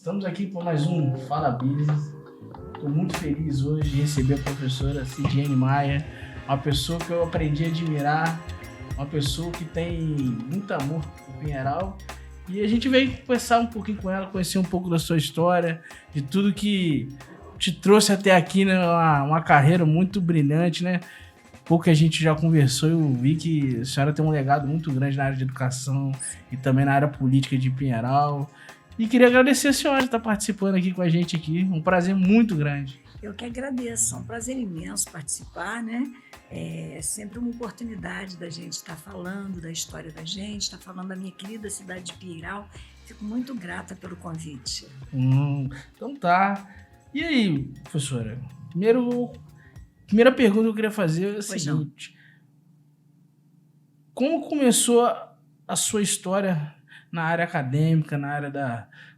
Estamos aqui para mais um Fala Business. Estou muito feliz hoje de receber a professora Cidiane Maia, uma pessoa que eu aprendi a admirar, uma pessoa que tem muito amor por Pinheiral. E a gente veio conversar um pouquinho com ela, conhecer um pouco da sua história, de tudo que te trouxe até aqui, né? Uma carreira muito brilhante, né? Pouco que a gente já conversou, eu vi que a senhora tem um legado muito grande na área de educação e também na área política de Pinheiral. E queria agradecer a senhora de estar participando aqui com a gente aqui. Um prazer muito grande. Eu que agradeço, é um prazer imenso participar, né? É sempre uma oportunidade da gente estar falando da história da gente, estar falando da minha querida cidade de Pinheiral. Fico muito grata pelo convite. Então tá. E aí, professora? Primeira pergunta que eu queria fazer é a seguinte. Como começou a sua história na área acadêmica, na área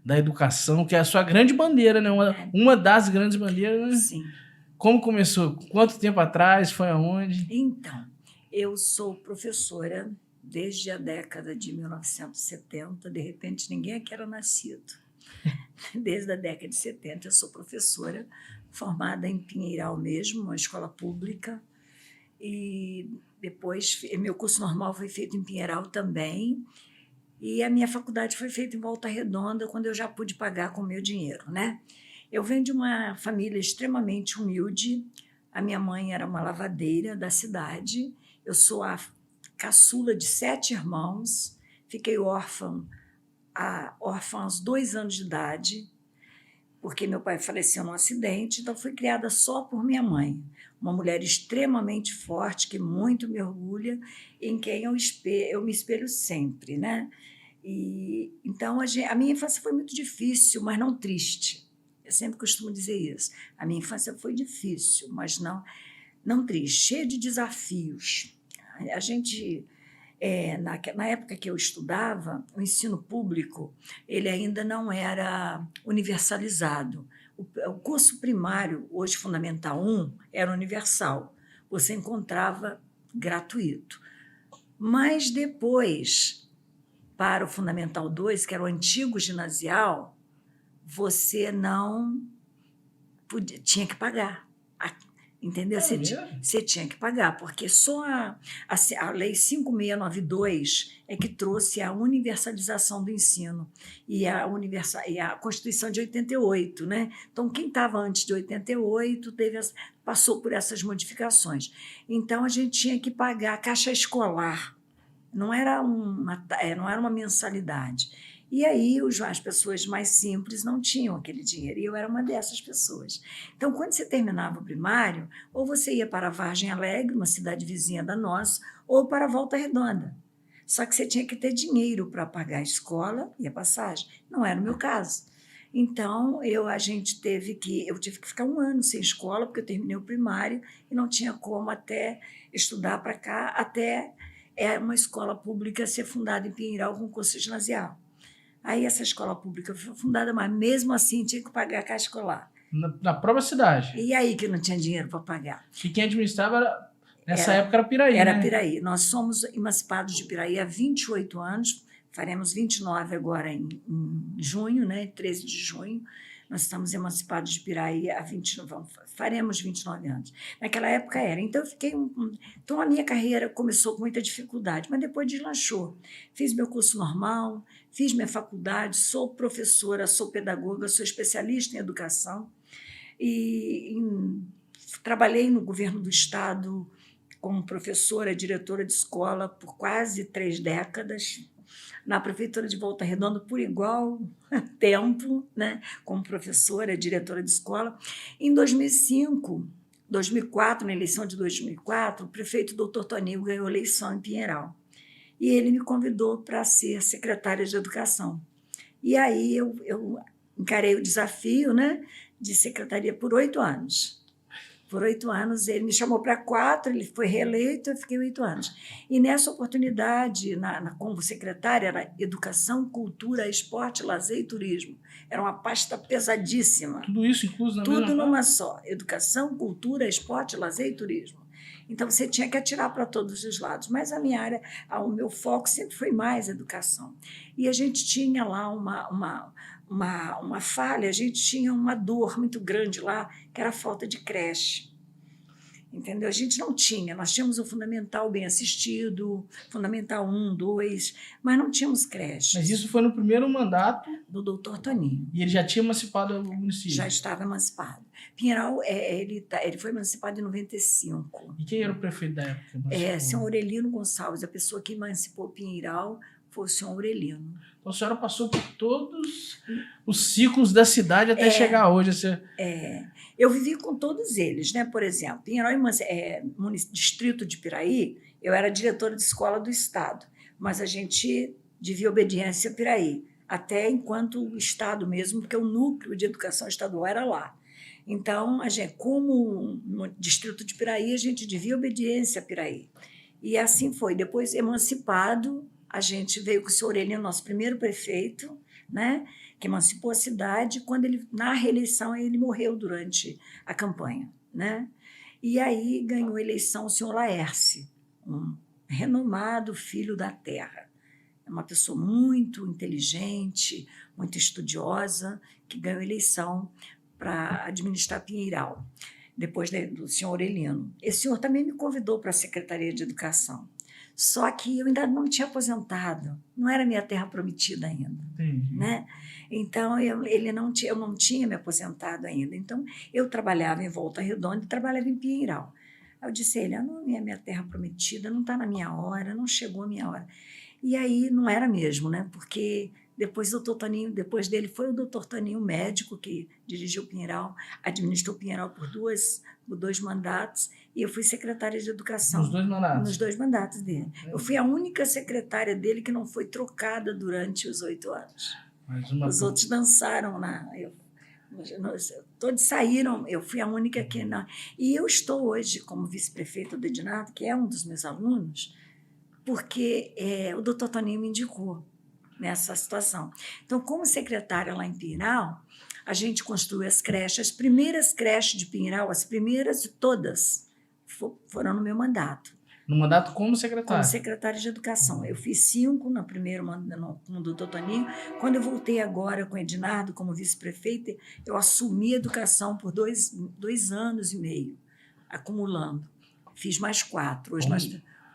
da educação, que é a sua grande bandeira, né? Uma das grandes bandeiras, né? Sim. Como começou? Quanto tempo atrás? Foi aonde? Então, eu sou professora desde a década de 1970. De repente, ninguém aqui era nascido. Desde a década de 70, eu sou professora, formada em Pinheiral mesmo, uma escola pública. E depois, meu curso normal foi feito em Pinheiral também. E a minha faculdade foi feita em Volta Redonda, quando eu já pude pagar com o meu dinheiro, né? Eu venho de uma família extremamente humilde. A minha mãe era uma lavadeira da cidade. Eu sou a caçula de 7 irmãos. Fiquei órfã aos 2 anos de idade, porque meu pai faleceu num acidente, então fui criada só por minha mãe. Uma mulher extremamente forte, que muito me orgulha, em quem eu me espelho sempre, né? E, então, a minha infância foi muito difícil, mas não triste. Eu sempre costumo dizer isso. A minha infância foi difícil, mas não triste, cheia de desafios. A gente... na época que eu estudava, o ensino público ele ainda não era universalizado. O curso primário, hoje Fundamental 1, era universal. Você encontrava gratuito. Mas depois, para o Fundamental 2, que era o antigo ginasial, você não podia, tinha que pagar. Entendeu? Você tinha que pagar, porque só a Lei 5692 é que trouxe a universalização do ensino e a Constituição de 88, né? Então, quem estava antes de 88 passou por essas modificações. Então, a gente tinha que pagar a caixa escolar, não era uma mensalidade. E aí as pessoas mais simples não tinham aquele dinheiro, e eu era uma dessas pessoas. Então, quando você terminava o primário, ou você ia para Vargem Alegre, uma cidade vizinha da nossa, ou para Volta Redonda. Só que você tinha que ter dinheiro para pagar a escola e a passagem. Não era o meu caso. Então, eu tive que ficar 1 ano sem escola, porque eu terminei o primário e não tinha como até estudar para cá, até uma escola pública ser fundada em Pinheiral com curso ginasial. Aí essa escola pública foi fundada, mas mesmo assim tinha que pagar a caixa escolar. Na própria cidade? E aí que não tinha dinheiro para pagar. E quem administrava nessa época era Piraí, Era né? Piraí. Nós somos emancipados de Piraí há 28 anos, faremos 29 agora em junho, né? 13 de junho. Nós estamos emancipados de Piraí há 29, faremos 29 anos. Naquela época era. Então, então, a minha carreira começou com muita dificuldade, mas depois deslanchou. Fiz meu curso normal, fiz minha faculdade, sou professora, sou pedagoga, sou especialista em educação e trabalhei no governo do estado como professora, diretora de escola por quase 3 décadas, na prefeitura de Volta Redonda por igual tempo, né, como professora, diretora de escola. Em 2004, na eleição de 2004, o prefeito Dr. Toninho ganhou a eleição em Pinheiral. E ele me convidou para ser secretária de Educação. E aí eu encarei o desafio, né, de secretaria por 8 anos. Por 8 anos, ele me chamou para 4, ele foi reeleito, eu fiquei 8 anos. E nessa oportunidade, como secretária, era Educação, Cultura, Esporte, Lazer e Turismo. Era uma pasta pesadíssima. Tudo isso incluso na Tudo mesma numa só. Educação, Cultura, Esporte, Lazer e Turismo. Então, você tinha que atirar para todos os lados. Mas a minha área, o meu foco sempre foi mais educação. E a gente tinha lá uma falha, a gente tinha uma dor muito grande lá, que era a falta de creche. Entendeu? A gente não tinha, nós tínhamos o fundamental bem assistido, fundamental 1, 2, mas não tínhamos creche. Mas isso foi no primeiro mandato do doutor Toninho. E ele já tinha emancipado o município? Já estava emancipado. Pinheiral, ele foi emancipado em 95. E quem era o prefeito da época? Senhor Aurelino Gonçalves. A pessoa que emancipou Pinheiral foi o senhor Aurelino. Então a senhora passou por todos os ciclos da cidade até chegar hoje. Eu vivi com todos eles, né? Por exemplo, Pinheiral, distrito de Piraí, eu era diretora de escola do Estado, mas a gente devia obediência a Piraí, até enquanto o Estado mesmo, porque o núcleo de educação estadual era lá. Então, como no distrito de Piraí, a gente devia obediência a Piraí. E assim foi. Depois, emancipado, a gente veio com o senhor Aurelino, nosso primeiro prefeito, né? Que emancipou a cidade. Quando ele, na reeleição, ele morreu durante a campanha, né? E aí ganhou a eleição o senhor Laércio, um renomado filho da terra. É uma pessoa muito inteligente, muito estudiosa, que ganhou a eleição para administrar Pinheiral, depois do senhor Aurelino. Esse senhor também me convidou para a Secretaria de Educação. Só que eu ainda não tinha aposentado, não era minha terra prometida ainda. Né? Então, eu não tinha me aposentado ainda. Então, eu trabalhava em Volta Redonda e trabalhava em Pinheiral. Eu disse a ele, não é minha terra prometida, não está na minha hora, não chegou a minha hora. E aí não era mesmo, né? Porque depois dele foi o doutor Toninho, médico, que dirigiu Pinheiral, administrou Pinheiral por dois mandatos, e eu fui secretária de Educação. Nos 2 mandatos? Nos 2 mandatos dele. Eu fui a única secretária dele que não foi trocada durante os 8 anos. Os outros dançaram todos saíram, eu fui a única que não. E eu estou hoje como vice-prefeita do Edinardo, que é um dos meus alunos, porque o doutor Toninho me indicou nessa situação. Então, como secretária lá em Pinheiral, a gente construiu as creches, as primeiras creches de Pinheiral, as primeiras de todas, foram no meu mandato. No mandato como secretária? Como secretária de Educação. Eu fiz 5 no primeiro mandato com o doutor Toninho. Quando eu voltei agora com o Edinardo como vice-prefeita, eu assumi a educação por 2 anos e meio, acumulando. Fiz mais 4.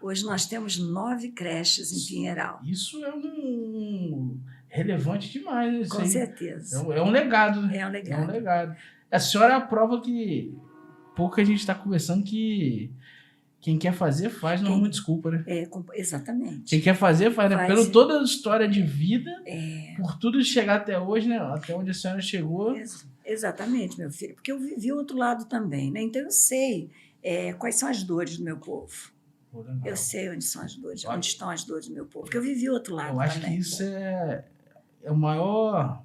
Hoje nós temos 9 creches em Pinheiral. Isso é relevante demais. Com certeza. É um legado. É um legado. A senhora é a prova que pouco a gente está conversando que quem quer fazer, faz, não arruma desculpa, né? Exatamente. Quem quer fazer, faz, né? Pelo toda a história de vida, por tudo chegar até hoje, né? Até onde a senhora chegou. Exatamente, meu filho. Porque eu vivi o outro lado também, né? Então eu sei quais são as dores do meu povo. Eu sei onde são as dores, onde estão as dores do meu povo. Porque eu vivi o outro lado também. Eu acho que isso é o maior...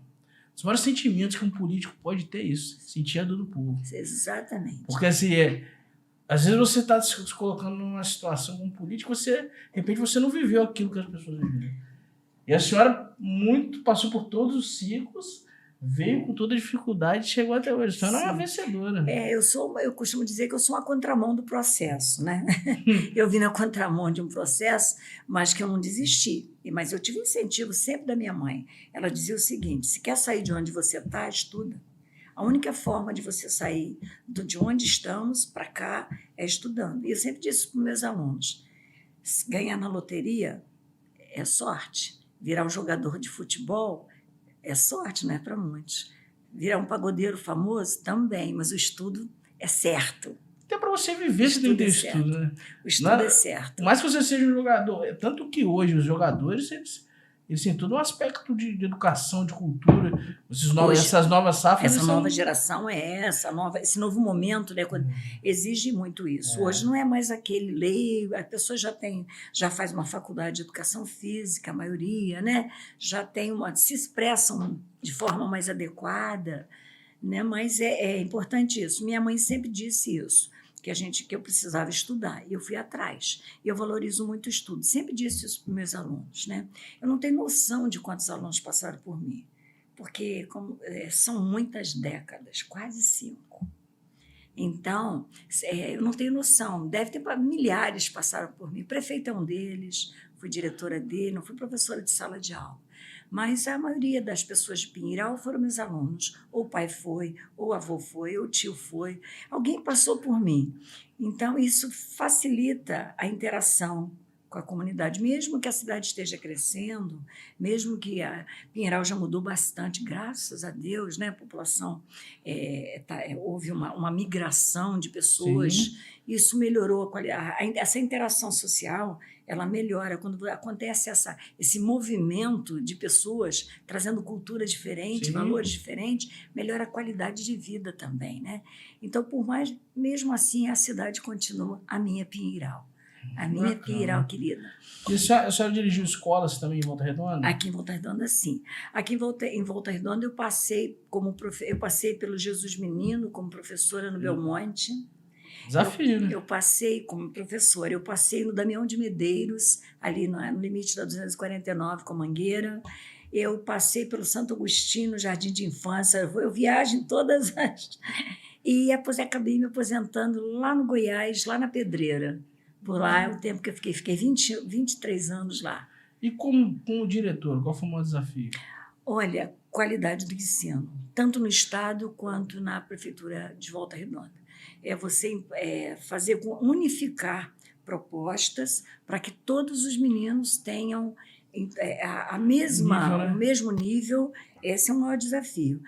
Os maiores sentimentos que um político pode ter, isso. Sentir a dor do povo. Exatamente. Porque assim, às vezes você está se colocando numa situação como político, de repente você não viveu aquilo que as pessoas viveram. E a senhora passou por todos os ciclos, veio com toda a dificuldade e chegou até hoje. A senhora é uma vencedora. Eu costumo dizer que eu sou uma contramão do processo, né? Eu vim na contramão de um processo, mas que eu não desisti. Mas eu tive incentivo sempre da minha mãe. Ela dizia o seguinte, se quer sair de onde você está, estuda. A única forma de você sair de onde estamos para cá é estudando. E eu sempre disse para os meus alunos, ganhar na loteria é sorte, virar um jogador de futebol é sorte, não é para muitos. Virar um pagodeiro famoso também, mas o estudo é certo. Até para você viver, você tem que ter estudo, né? O estudo é certo. Mas que você seja um jogador, tanto que hoje os jogadores, eles têm todo um aspecto de educação, de cultura, essas novas safras. Essa nova geração esse novo momento, né, exige muito isso. Hoje não é mais aquele leigo, a pessoa já faz uma faculdade de educação física, a maioria, né? Se expressam de forma mais adequada, né? Mas é importante isso. Minha mãe sempre disse isso, que eu precisava estudar, e eu fui atrás. E eu valorizo muito o estudo. Sempre disse isso para os meus alunos, né? Eu não tenho noção de quantos alunos passaram por mim, porque são muitas décadas, quase 5. Então, eu não tenho noção. Deve ter milhares passaram por mim. O prefeito é um deles, fui diretora dele, não fui professora de sala de aula. Mas a maioria das pessoas de Pinheiral foram meus alunos. Ou o pai foi, ou o avô foi, ou o tio foi. Alguém passou por mim. Então, isso facilita a interação com a comunidade, mesmo que a cidade esteja crescendo, mesmo que a Pinheiral já mudou bastante, graças a Deus, né? A população, houve uma migração de pessoas, Sim. isso melhorou a qualidade. Essa interação social, ela melhora quando acontece esse movimento de pessoas trazendo cultura diferente, Sim. valores diferentes, melhora a qualidade de vida também, né? Então, mesmo assim, a cidade continua a minha Pinheiral. A minha Pinheiral querida. E a senhora dirigiu escolas também em Volta Redonda? Aqui em Volta Redonda, sim. Aqui em Volta Redonda eu passei pelo Jesus Menino como professora no Belmonte. Desafio, né? Eu passei como professora, eu passei no Damião de Medeiros, ali no limite da 249 com Mangueira. Eu passei pelo Santo Agostinho, Jardim de Infância. Eu viajo em todas as... E acabei me aposentando lá no Goiás, lá na Pedreira. Por lá é o tempo que eu fiquei 23 anos lá. E como diretor, qual foi o maior desafio? Olha, qualidade do ensino, tanto no Estado quanto na Prefeitura de Volta Redonda. Você unificar propostas para que todos os meninos tenham o mesmo nível. Esse é o maior desafio.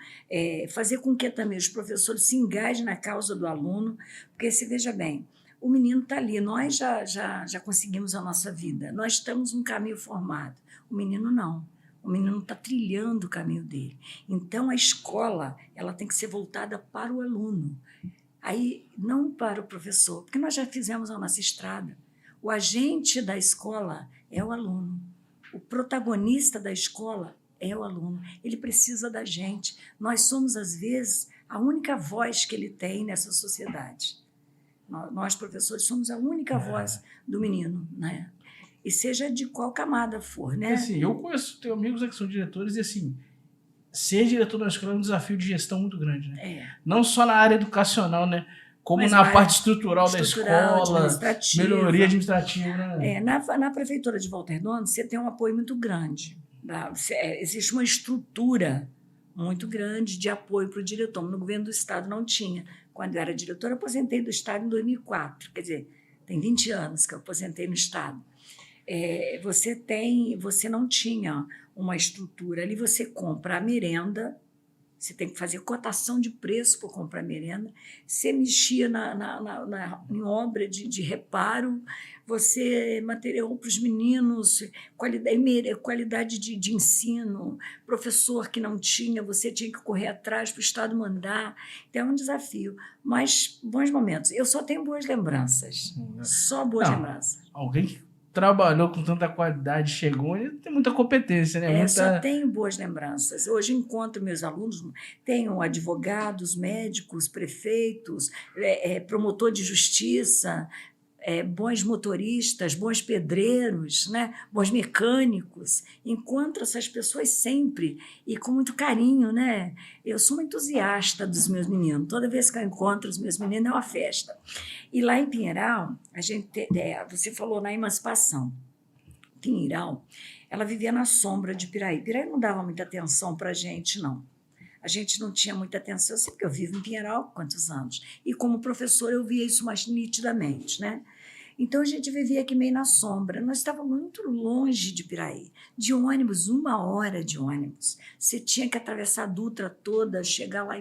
Fazer com que também os professores se engajem na causa do aluno, porque, se veja bem, o menino está ali, nós já conseguimos a nossa vida, nós estamos num caminho formado, o menino não. O menino está trilhando o caminho dele. Então, a escola ela tem que ser voltada para o aluno, aí não para o professor, porque nós já fizemos a nossa estrada. O agente da escola é o aluno. O protagonista da escola é o aluno. Ele precisa da gente. Nós somos, às vezes, a única voz que ele tem nessa sociedade. Nós, professores, somos a única voz do menino, né? E seja de qual camada for, né? Assim, eu tenho amigos que são diretores e, assim, ser diretor da escola é um desafio de gestão muito grande, né? Não só na área educacional, né? Como na parte estrutural da escola, melhoria administrativa. Né? Na Prefeitura de Volta Redonda, você tem um apoio muito grande. Existe uma estrutura muito grande de apoio para o diretor. No governo do Estado não tinha. Quando eu era diretora, eu aposentei do Estado em 2004. Quer dizer, tem 20 anos que eu aposentei no Estado. Você não tinha uma estrutura. Ali você compra a merenda, você tem que fazer cotação de preço para comprar merenda, você mexia em obra de reparo, você material para os meninos, qualidade de ensino, professor que não tinha, você tinha que correr atrás para o Estado mandar. Então, é um desafio. Mas bons momentos. Eu só tenho boas lembranças. Só boas lembranças. Alguém que trabalhou com tanta qualidade, chegou, ele tem muita competência, né? Só tenho boas lembranças. Hoje encontro meus alunos, tenho advogados, médicos, prefeitos, promotor de justiça, bons motoristas, bons pedreiros, né? Bons mecânicos. Encontro essas pessoas sempre e com muito carinho, né? Eu sou uma entusiasta dos meus meninos. Toda vez que eu encontro os meus meninos é uma festa. E lá em Pinheiral, você falou na emancipação. Pinheiral, ela vivia na sombra de Piraí. Piraí não dava muita atenção para a gente, não. A gente não tinha muita atenção, porque eu vivo em Pinheiral há quantos anos? E como professora eu via isso mais nitidamente, né? Então a gente vivia aqui meio na sombra. Nós estávamos muito longe de Piraí. De ônibus, 1 hora de ônibus. Você tinha que atravessar a Dutra toda, chegar lá.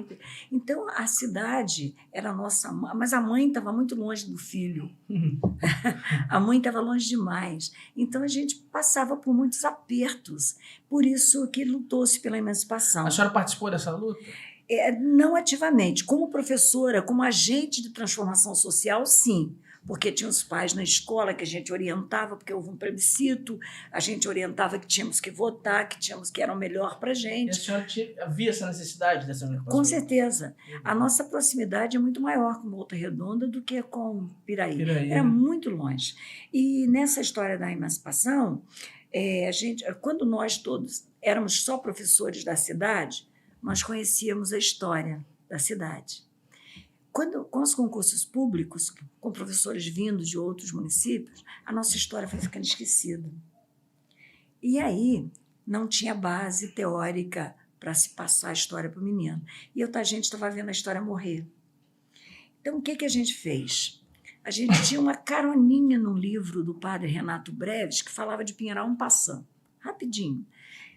Então a cidade era nossa mãe, mas a mãe estava muito longe do filho. A mãe estava longe demais. Então a gente passava por muitos apertos. Por isso que lutou-se pela emancipação. A senhora participou dessa luta? Não ativamente. Como professora, como agente de transformação social, sim. Porque tinha os pais na escola que a gente orientava, porque houve um plebiscito, a gente orientava que tínhamos que votar, que era o melhor para a gente. E a senhora via essa necessidade dessa emancipação? Com certeza. A nossa proximidade é muito maior com Volta Redonda do que com Piraí. Era muito longe. E nessa história da emancipação, quando nós todos éramos só professores da cidade, nós conhecíamos a história da cidade. Com os concursos públicos, com professores vindos de outros municípios, a nossa história foi ficando esquecida. E aí não tinha base teórica para se passar a história para o menino. E a gente estava vendo a história morrer. Então, o que a gente fez? A gente tinha uma caroninha no livro do padre Renato Breves, que falava de Pinheiral en passant, rapidinho.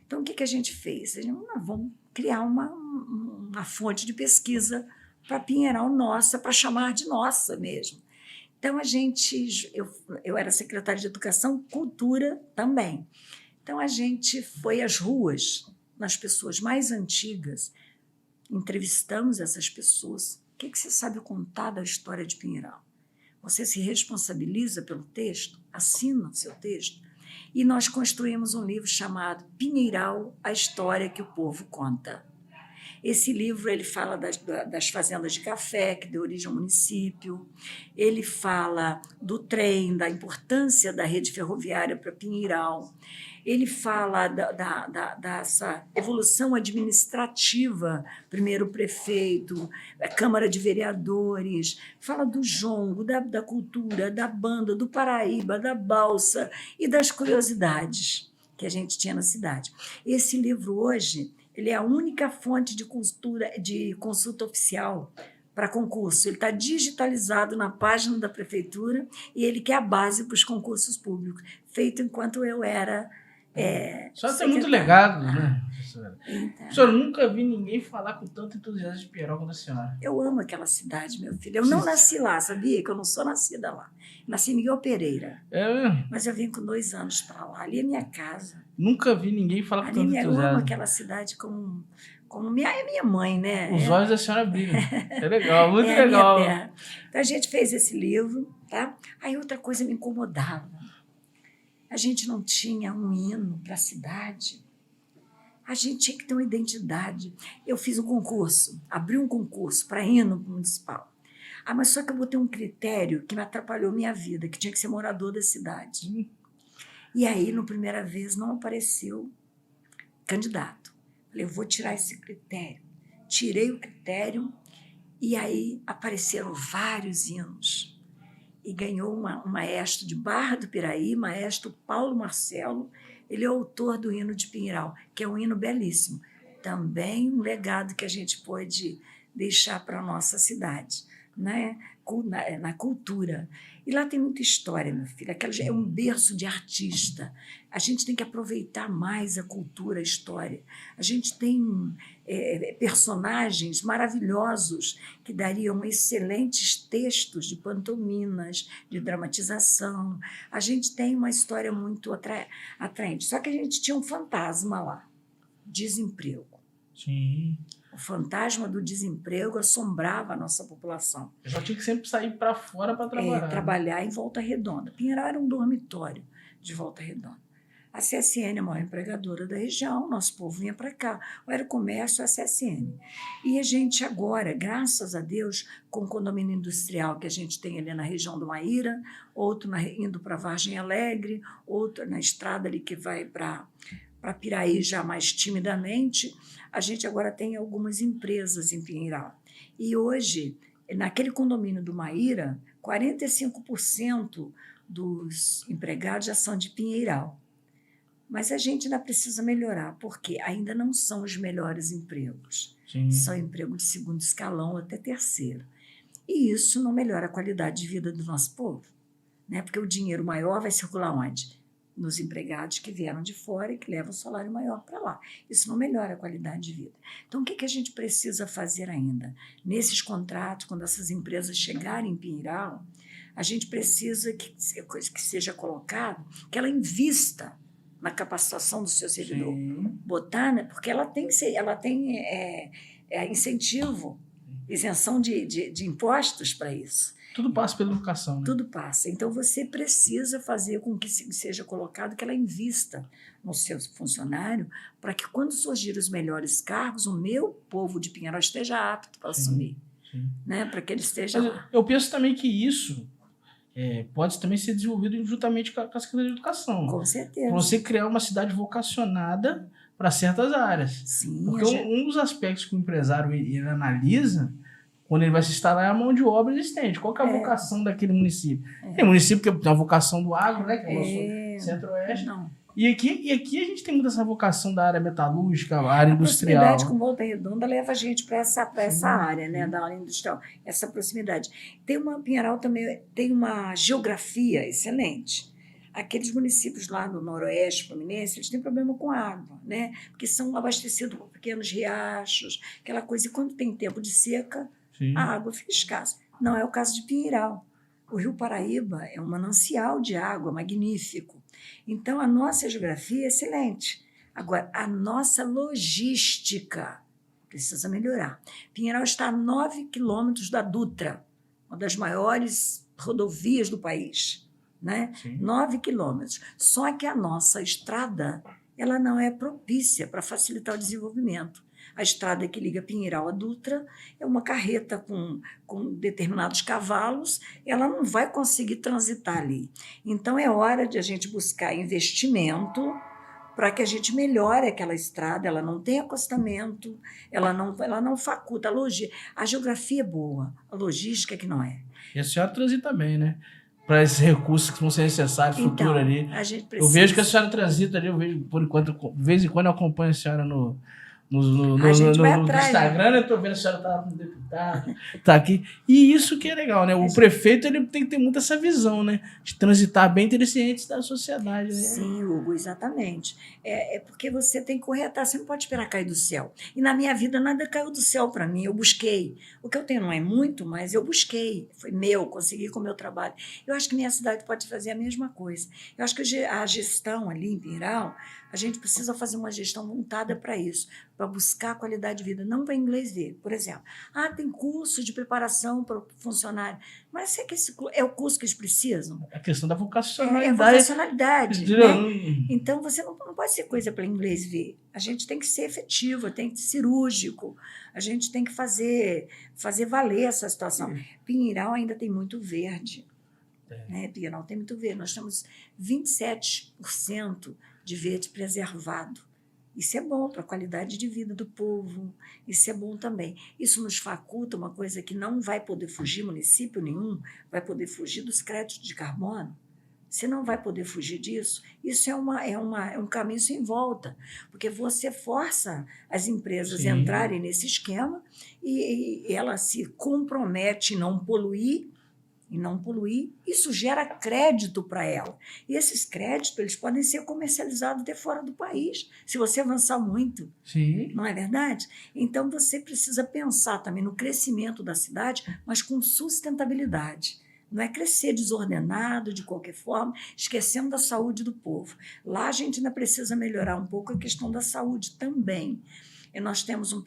Então, o que a gente fez? Vamos criar uma fonte de pesquisa para Pinheiral nossa, para chamar de nossa mesmo. Então, eu era secretária de Educação, Cultura também. Então, a gente foi às ruas, nas pessoas mais antigas, entrevistamos essas pessoas. O que você sabe contar da história de Pinheiral? Você se responsabiliza pelo texto, assina o seu texto, e nós construímos um livro chamado Pinheiral, a História que o Povo Conta. Esse livro ele fala das fazendas de café, que deu origem ao município, ele fala do trem, da importância da rede ferroviária para Pinheiral, ele fala dessa evolução administrativa, primeiro o prefeito, a Câmara de Vereadores, fala do jongo, da cultura, da banda, do Paraíba, da balsa e das curiosidades que a gente tinha na cidade. Esse livro hoje ele é a única fonte de consulta oficial para concurso. Ele está digitalizado na página da prefeitura e ele que é a base para os concursos públicos, feito enquanto eu era Só tem muito legado, né, professora? Então, professora, eu nunca vi ninguém falar com tanto entusiasmo de Pinheiral quanto a senhora. Eu amo aquela cidade, meu filho. Eu não nasci lá, sabia? Que eu não sou nascida lá. Nasci em Miguel Pereira. É mesmo? Mas eu vim com 2 anos para lá. Ali é minha casa. Nunca vi ninguém falar com tanto entusiasmo. Eu amo aquela cidade como minha mãe, né? Os olhos da senhora brilham. É legal, muito legal. Minha terra. Então, a gente fez esse livro, tá? Aí outra coisa me incomodava. A gente não tinha um hino para a cidade. A gente tinha que ter uma identidade. Eu fiz um concurso, abri um concurso para hino municipal. Mas só que eu botei um critério que me atrapalhou minha vida, que tinha que ser morador da cidade. E aí, na primeira vez, não apareceu candidato. Falei, eu vou tirar esse critério. Tirei o critério e aí apareceram vários hinos. E ganhou um maestro de Barra do Piraí, maestro Paulo Marcelo. Ele é autor do hino de Pinheiral, que é um hino belíssimo. Também um legado que a gente pôde deixar para a nossa cidade, né? Na cultura. E lá tem muita história, meu filho. Aquela é um berço de artista. A gente tem que aproveitar mais a cultura, a história. A gente tem personagens maravilhosos que dariam excelentes textos de pantomimas, de dramatização. A gente tem uma história muito atraente. Só que a gente tinha um fantasma lá, desemprego. Sim. O fantasma do desemprego assombrava a nossa população. Eu só tinha que sempre sair para fora para trabalhar. Trabalhar em Volta Redonda. Pinheiral era um dormitório de Volta Redonda. A CSN é a maior empregadora da região, nosso povo vinha para cá. O Aerocomércio é a CSN. E a gente agora, graças a Deus, com o condomínio industrial que a gente tem ali na região do Maíra, outro indo para Vargem Alegre, outro na estrada ali que vai para Piraí já mais timidamente, a gente agora tem algumas empresas em Pinheiral. E hoje, naquele condomínio do Maíra, 45% dos empregados já são de Pinheiral. Mas a gente ainda precisa melhorar, porque ainda não são os melhores empregos. Sim. São empregos de segundo escalão até terceiro. E isso não melhora a qualidade de vida do nosso povo, né? Porque o dinheiro maior vai circular onde? Nos empregados que vieram de fora e que levam o salário maior para lá. Isso não melhora a qualidade de vida. Então, o que a gente precisa fazer ainda? Nesses contratos, quando essas empresas chegarem em Pinheiral, a gente precisa que seja colocado, que ela invista na capacitação do seu servidor. Sim. Botar, né? Porque ela tem incentivo, isenção de impostos para isso. Tudo passa pela educação, né? Tudo passa. Então, você precisa fazer com que seja colocado, que ela invista no seu funcionário, para que, quando surgirem os melhores cargos, o meu povo de Pinheiral esteja apto para assumir. Sim. Né? Para que ele esteja lá. Eu penso também que isso pode também ser desenvolvido juntamente com a Secretaria de Educação. Com certeza. Para você criar uma cidade vocacionada para certas áreas. Sim. Porque um dos aspectos que o empresário ele analisa quando ele vai se instalar, é a mão de obra existente. Qual que é a vocação daquele município? Tem município que tem a vocação do agro, né? Que é o nosso centro-oeste. Não. E aqui a gente tem muito essa vocação da área metalúrgica, a área industrial. A proximidade com Volta Redonda leva a gente para essa área, né, da área industrial, essa proximidade. Pinheiral também tem uma geografia excelente. Aqueles municípios lá no noroeste fluminense, eles têm problema com água, né? Porque são abastecidos por pequenos riachos, aquela coisa. E quando tem tempo de seca, a água fica escassa. Não é o caso de Pinheiral. O Rio Paraíba é um manancial de água magnífico. Então, a nossa geografia é excelente. Agora, a nossa logística precisa melhorar. Pinheiral está a 9 quilômetros da Dutra, uma das maiores rodovias do país, né? 9 quilômetros. Só que a nossa estrada ela não é propícia para facilitar o desenvolvimento. A estrada que liga Pinheiral à Dutra é uma carreta com determinados cavalos, ela não vai conseguir transitar ali. Então, é hora de a gente buscar investimento para que a gente melhore aquela estrada, ela não tem acostamento, ela não faculta. A geografia é boa, a logística é que não é. E a senhora transita bem, né? Para esses recursos que vão ser necessários no futuro ali. A gente precisa. Eu vejo que a senhora transita ali, eu vejo, por enquanto, de vez em quando eu acompanho a senhora no Instagram, né? Estou vendo a senhora tá com o deputado, tá aqui. E isso que é legal, né? O prefeito ele tem que ter muito essa visão, né? De transitar bem entre cientes da sociedade. Né? Sim, Hugo, exatamente. É porque você tem que correr atrás, você não pode esperar cair do céu. E na minha vida nada caiu do céu para mim, eu busquei. O que eu tenho não é muito, mas eu busquei. Foi meu, consegui com o meu trabalho. Eu acho que minha cidade pode fazer a mesma coisa. Eu acho que a gestão ali em Pinheiral, a gente precisa fazer uma gestão montada para isso, para buscar a qualidade de vida, não para inglês ver. Por exemplo, tem curso de preparação para o funcionário, mas será que esse é o curso que eles precisam? A questão da vocacionalidade. É a vocacionalidade. Né? Então, você não pode ser coisa para inglês ver. A gente tem que ser efetivo, tem que ser cirúrgico, a gente tem que fazer valer essa situação. Pinheiral ainda tem muito verde. Né? Pinheiral tem muito verde. Nós temos 27% de verde preservado. Isso é bom para a qualidade de vida do povo, isso é bom também. Isso nos faculta uma coisa que não vai poder fugir, município nenhum vai poder fugir dos créditos de carbono. Você não vai poder fugir disso. Isso é um caminho sem volta, porque você força as empresas a entrarem nesse esquema e ela se compromete em não poluir, isso gera crédito para ela. E esses créditos eles podem ser comercializados até fora do país, se você avançar muito. Sim. Não é verdade? Então, você precisa pensar também no crescimento da cidade, mas com sustentabilidade. Não é crescer desordenado, de qualquer forma, esquecendo da saúde do povo. Lá a gente ainda precisa melhorar um pouco a questão da saúde também. E nós temos um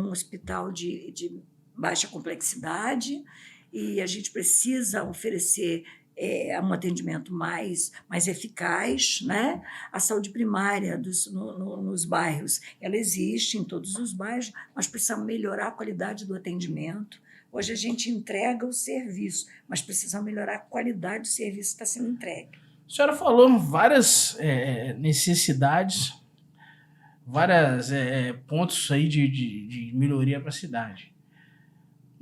hospital de baixa complexidade, e a gente precisa oferecer um atendimento mais eficaz, né? A saúde primária nos bairros, ela existe em todos os bairros, mas precisamos melhorar a qualidade do atendimento. Hoje a gente entrega o serviço, mas precisamos melhorar a qualidade do serviço que está sendo entregue. A senhora falou várias necessidades, vários pontos aí de melhoria para a cidade.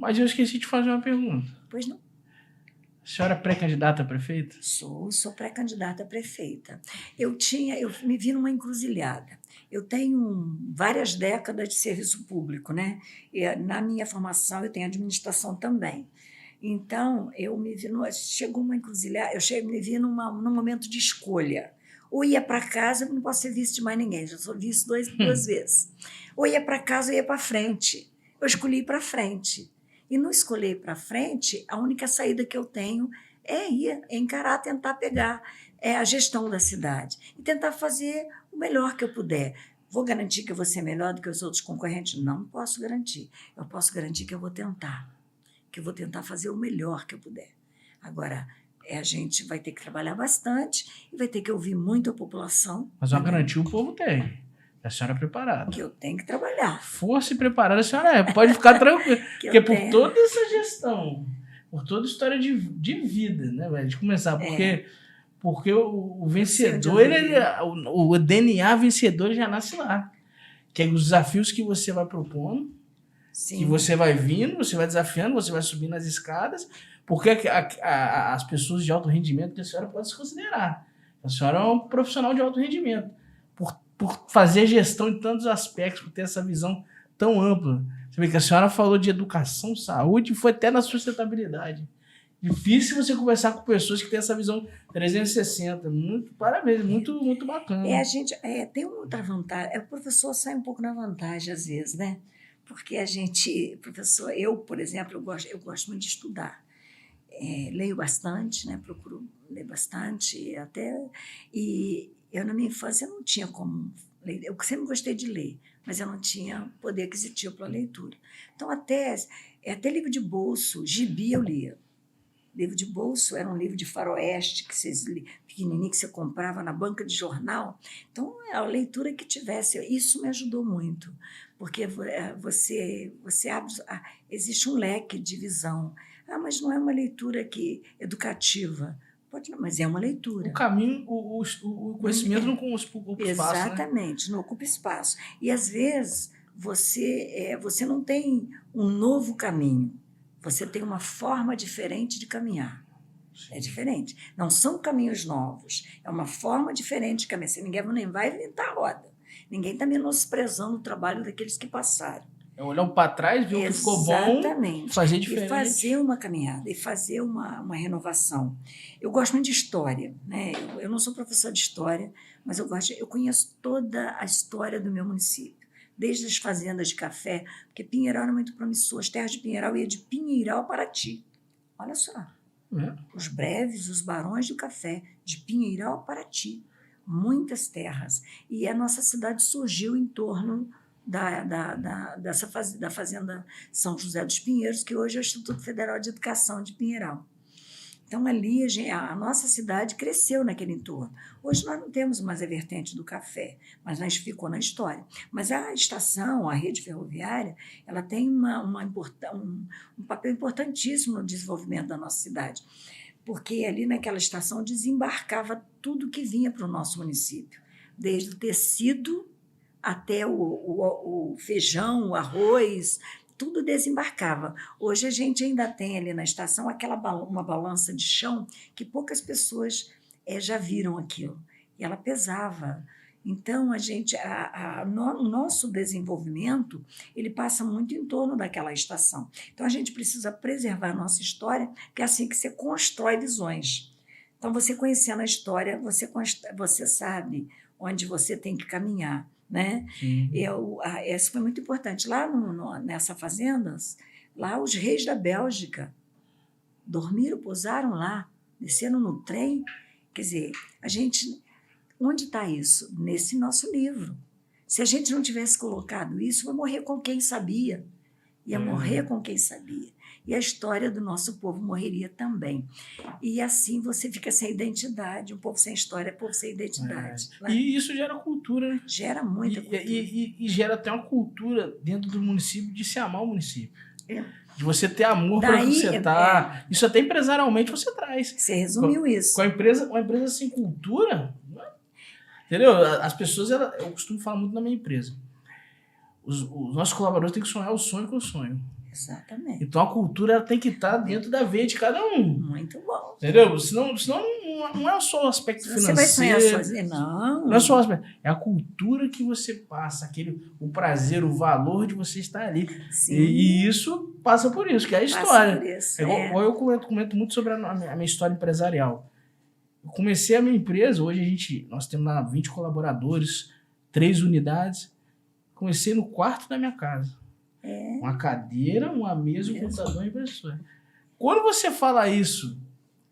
Mas eu esqueci de fazer uma pergunta. Pois não. A senhora é pré-candidata a prefeita? Sou pré-candidata a prefeita. Eu me vi numa encruzilhada. Eu tenho várias décadas de serviço público, né? E na minha formação eu tenho administração também. Então, chegou uma encruzilhada, me vi num momento de escolha. Ou ia para casa, eu não posso ser vice de mais ninguém, já sou vice duas vezes. Ou ia para casa ou ia para frente. Eu escolhi ir para frente. E no escolher para frente, a única saída que eu tenho é encarar, tentar pegar a gestão da cidade e tentar fazer o melhor que eu puder. Vou garantir que eu vou ser melhor do que os outros concorrentes? Não posso garantir. Eu posso garantir que eu vou tentar fazer o melhor que eu puder. Agora, a gente vai ter que trabalhar bastante e vai ter que ouvir muito a população. Mas uma garantia o povo tem. A senhora é preparada. Que eu tenho que trabalhar. Força e preparada a senhora é. Pode ficar tranquila. Porque por toda essa gestão, por toda a história de vida, né, velho? De começar. Porque o vencedor, o DNA vencedor já nasce lá. Que é os desafios que você vai propondo, Sim. Que você vai vindo, você vai desafiando, você vai subindo as escadas, porque as pessoas de alto rendimento que a senhora pode se considerar. A senhora é um profissional de alto rendimento. Por fazer gestão em tantos aspectos, por ter essa visão tão ampla. Você vê que a senhora falou de educação, saúde, e foi até na sustentabilidade. Difícil você conversar com pessoas que têm essa visão 360. Muito parabéns, muito bacana. A gente tem outra vantagem. O professor sai um pouco na vantagem às vezes, né? Porque professor, eu, por exemplo, eu gosto muito de estudar. Leio bastante, né? Procuro ler bastante, e eu na minha infância não tinha como ler. Eu sempre gostei de ler, mas eu não tinha poder aquisitivo para leitura. Então até livro de bolso, gibi eu lia. Livro de bolso era um livro de faroeste pequenininho que você comprava na banca de jornal. Então a leitura que tivesse, isso me ajudou muito, porque você abre, existe um leque de visão. Mas não é uma leitura educativa. Mas é uma leitura. O caminho, o conhecimento não ocupa espaço, né? Exatamente, não ocupa espaço. E, às vezes, você não tem um novo caminho, você tem uma forma diferente de caminhar. Sim. É diferente. Não são caminhos novos, é uma forma diferente de caminhar. Ninguém nem vai inventar a roda. Ninguém está menosprezando o trabalho daqueles que passaram. É olhar para trás, ver o que ficou bom, fazer diferente. E fazer uma caminhada, e fazer uma renovação. Eu gosto muito de história, né? Eu não sou professora de história, mas eu conheço toda a história do meu município, desde as fazendas de café, porque Pinheiral era muito promissor, as terras de Pinheiral ia de Pinheiral a Paraty. Olha só. Os breves, os barões do café, de Pinheiral a Paraty. Muitas terras. E a nossa cidade surgiu em torno da Fazenda São José dos Pinheiros, que hoje é o Instituto Federal de Educação de Pinheiral. Então, ali, a nossa cidade cresceu naquele entorno. Hoje nós não temos mais a vertente do café, mas nós ficou na história. Mas a estação, a rede ferroviária, ela tem um papel importantíssimo no desenvolvimento da nossa cidade, porque ali naquela estação desembarcava tudo que vinha para o nosso município, desde o tecido até o feijão, o arroz, tudo desembarcava. Hoje a gente ainda tem ali na estação uma balança de chão que poucas pessoas já viram aquilo. E ela pesava. Então, o nosso desenvolvimento ele passa muito em torno daquela estação. Então, a gente precisa preservar a nossa história, porque é assim que você constrói visões. Então, você conhecendo a história, você sabe onde você tem que caminhar. Né? Isso foi muito importante. Lá nessa fazenda, lá os reis da Bélgica dormiram, pousaram lá, desceram no trem. Quer dizer, onde está isso? Nesse nosso livro. Se a gente não tivesse colocado isso, vai morrer com quem sabia. Ia morrer com quem sabia. E a história do nosso povo morreria também. E assim você fica sem identidade. Um povo sem história é povo sem identidade. Né? E isso gera cultura, né? Gera muita cultura. E gera até uma cultura dentro do município de se amar o município. De você ter amor para onde você está. Isso até empresarialmente você traz. Você resumiu isso. Com a empresa sem cultura, entendeu? As pessoas, eu costumo falar muito na minha empresa. Os nossos colaboradores têm que sonhar o sonho com o sonho. Exatamente. Então a cultura tem que estar dentro da veia de cada um. Muito bom. Entendeu? Senão não é só o aspecto financeiro. Você vai sonhar sozinho, não. Não é só o aspecto. É a cultura que você passa, o prazer, o valor de você estar ali. Sim. E isso passa por isso, que é a história. Passa por isso, igual eu comento muito sobre a minha história empresarial. Eu comecei a minha empresa, hoje nós temos lá 20 colaboradores, 3 unidades. Comecei no quarto da minha casa. Uma cadeira, uma mesa, um computador e uma impressora. Quando você fala isso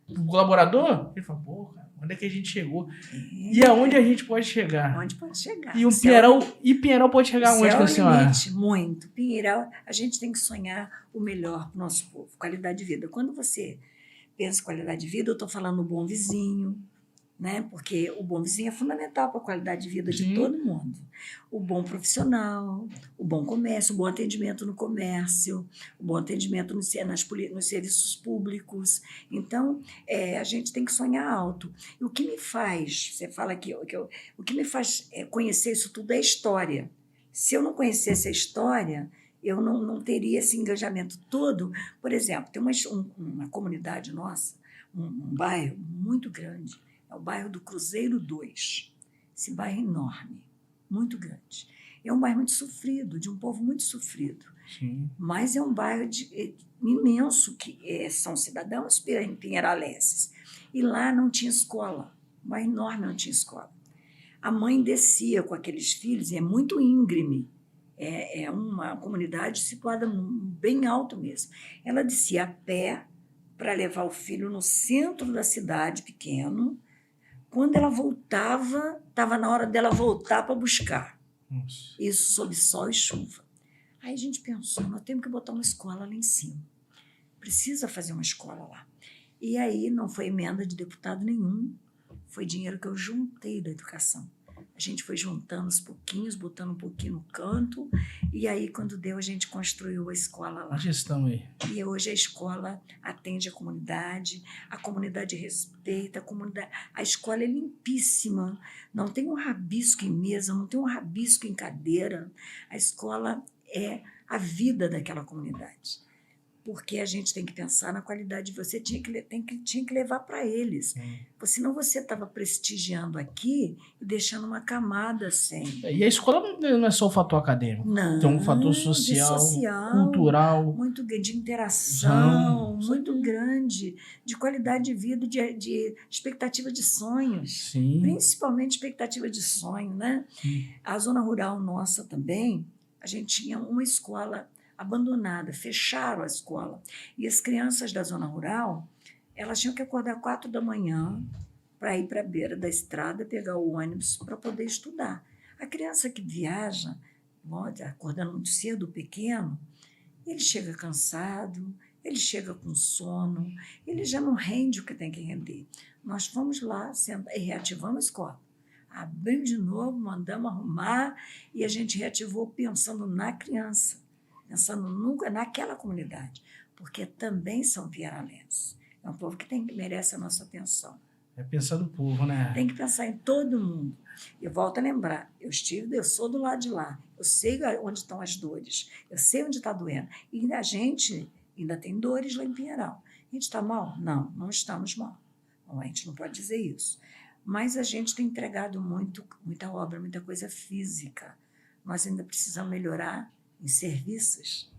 pro colaborador, ele fala, pô, cara, onde é que a gente chegou? E aonde a gente pode chegar? Onde pode chegar. E Pinheiral pode chegar onde, com a senhora? Limite, muito. Pinheiral, a gente tem que sonhar o melhor para o nosso povo, qualidade de vida. Quando você pensa em qualidade de vida, eu estou falando no bom vizinho, né? Porque o bom vizinho é fundamental para a qualidade de vida de todo mundo. O bom profissional, o bom comércio, o bom atendimento no comércio, o bom atendimento nos serviços públicos. Então, a gente tem que sonhar alto. E o que me faz, você fala aqui, o que me faz conhecer isso tudo é a história. Se eu não conhecesse a história, eu não teria esse engajamento todo. Por exemplo, tem uma comunidade nossa, um bairro muito grande, é o bairro do Cruzeiro 2. Esse bairro é enorme, muito grande. É um bairro muito sofrido, de um povo muito sofrido. Sim. Mas é um bairro imenso, que são cidadãos pinheirolenses. E lá não tinha escola, um bairro enorme não tinha escola. A mãe descia com aqueles filhos, é muito íngreme, é uma comunidade situada bem alto mesmo. Ela descia a pé para levar o filho no centro da cidade, pequeno. Quando ela voltava, estava na hora dela voltar para buscar. Nossa. Isso sob sol e chuva. Aí a gente pensou, nós temos que botar uma escola lá em cima. Precisa fazer uma escola lá. E aí não foi emenda de deputado nenhum, foi dinheiro que eu juntei da educação. A gente foi juntando aos pouquinhos, botando um pouquinho no canto, e aí, quando deu, a gente construiu a escola lá. A gestão aí. E hoje a escola atende a comunidade respeita, a escola é limpíssima, não tem um rabisco em mesa, não tem um rabisco em cadeira. A escola é a vida daquela comunidade. Porque a gente tem que pensar na qualidade, você tinha que levar para eles. Senão você estava prestigiando aqui e deixando uma camada sem. E a escola não é só o fator acadêmico. Não, tem um fator social, cultural, muito de interação, muito grande, de qualidade de vida, de expectativa de sonhos. Sim. Principalmente expectativa de sonho, né? Sim. A zona rural nossa também, a gente tinha uma escola abandonada, fecharam a escola. E as crianças da zona rural, elas tinham que acordar 4 da manhã para ir para a beira da estrada, pegar o ônibus para poder estudar. A criança que viaja, acordando muito cedo, pequeno, ele chega cansado, ele chega com sono, ele já não rende o que tem que render. Nós fomos lá e reativamos a escola. Abrimos de novo, mandamos arrumar e a gente reativou pensando na criança, pensando nunca naquela comunidade, porque também são pinheirolenses. É um povo que merece a nossa atenção. É pensar no povo, né? Tem que pensar em todo mundo. Eu volto a lembrar, eu sou do lado de lá, eu sei onde estão as dores, eu sei onde está doendo. E a gente ainda tem dores lá em Pinheiral. A gente está mal? Não, não estamos mal. A gente não pode dizer isso. Mas a gente tem entregado muita obra, muita coisa física. Nós ainda precisamos melhorar em serviços,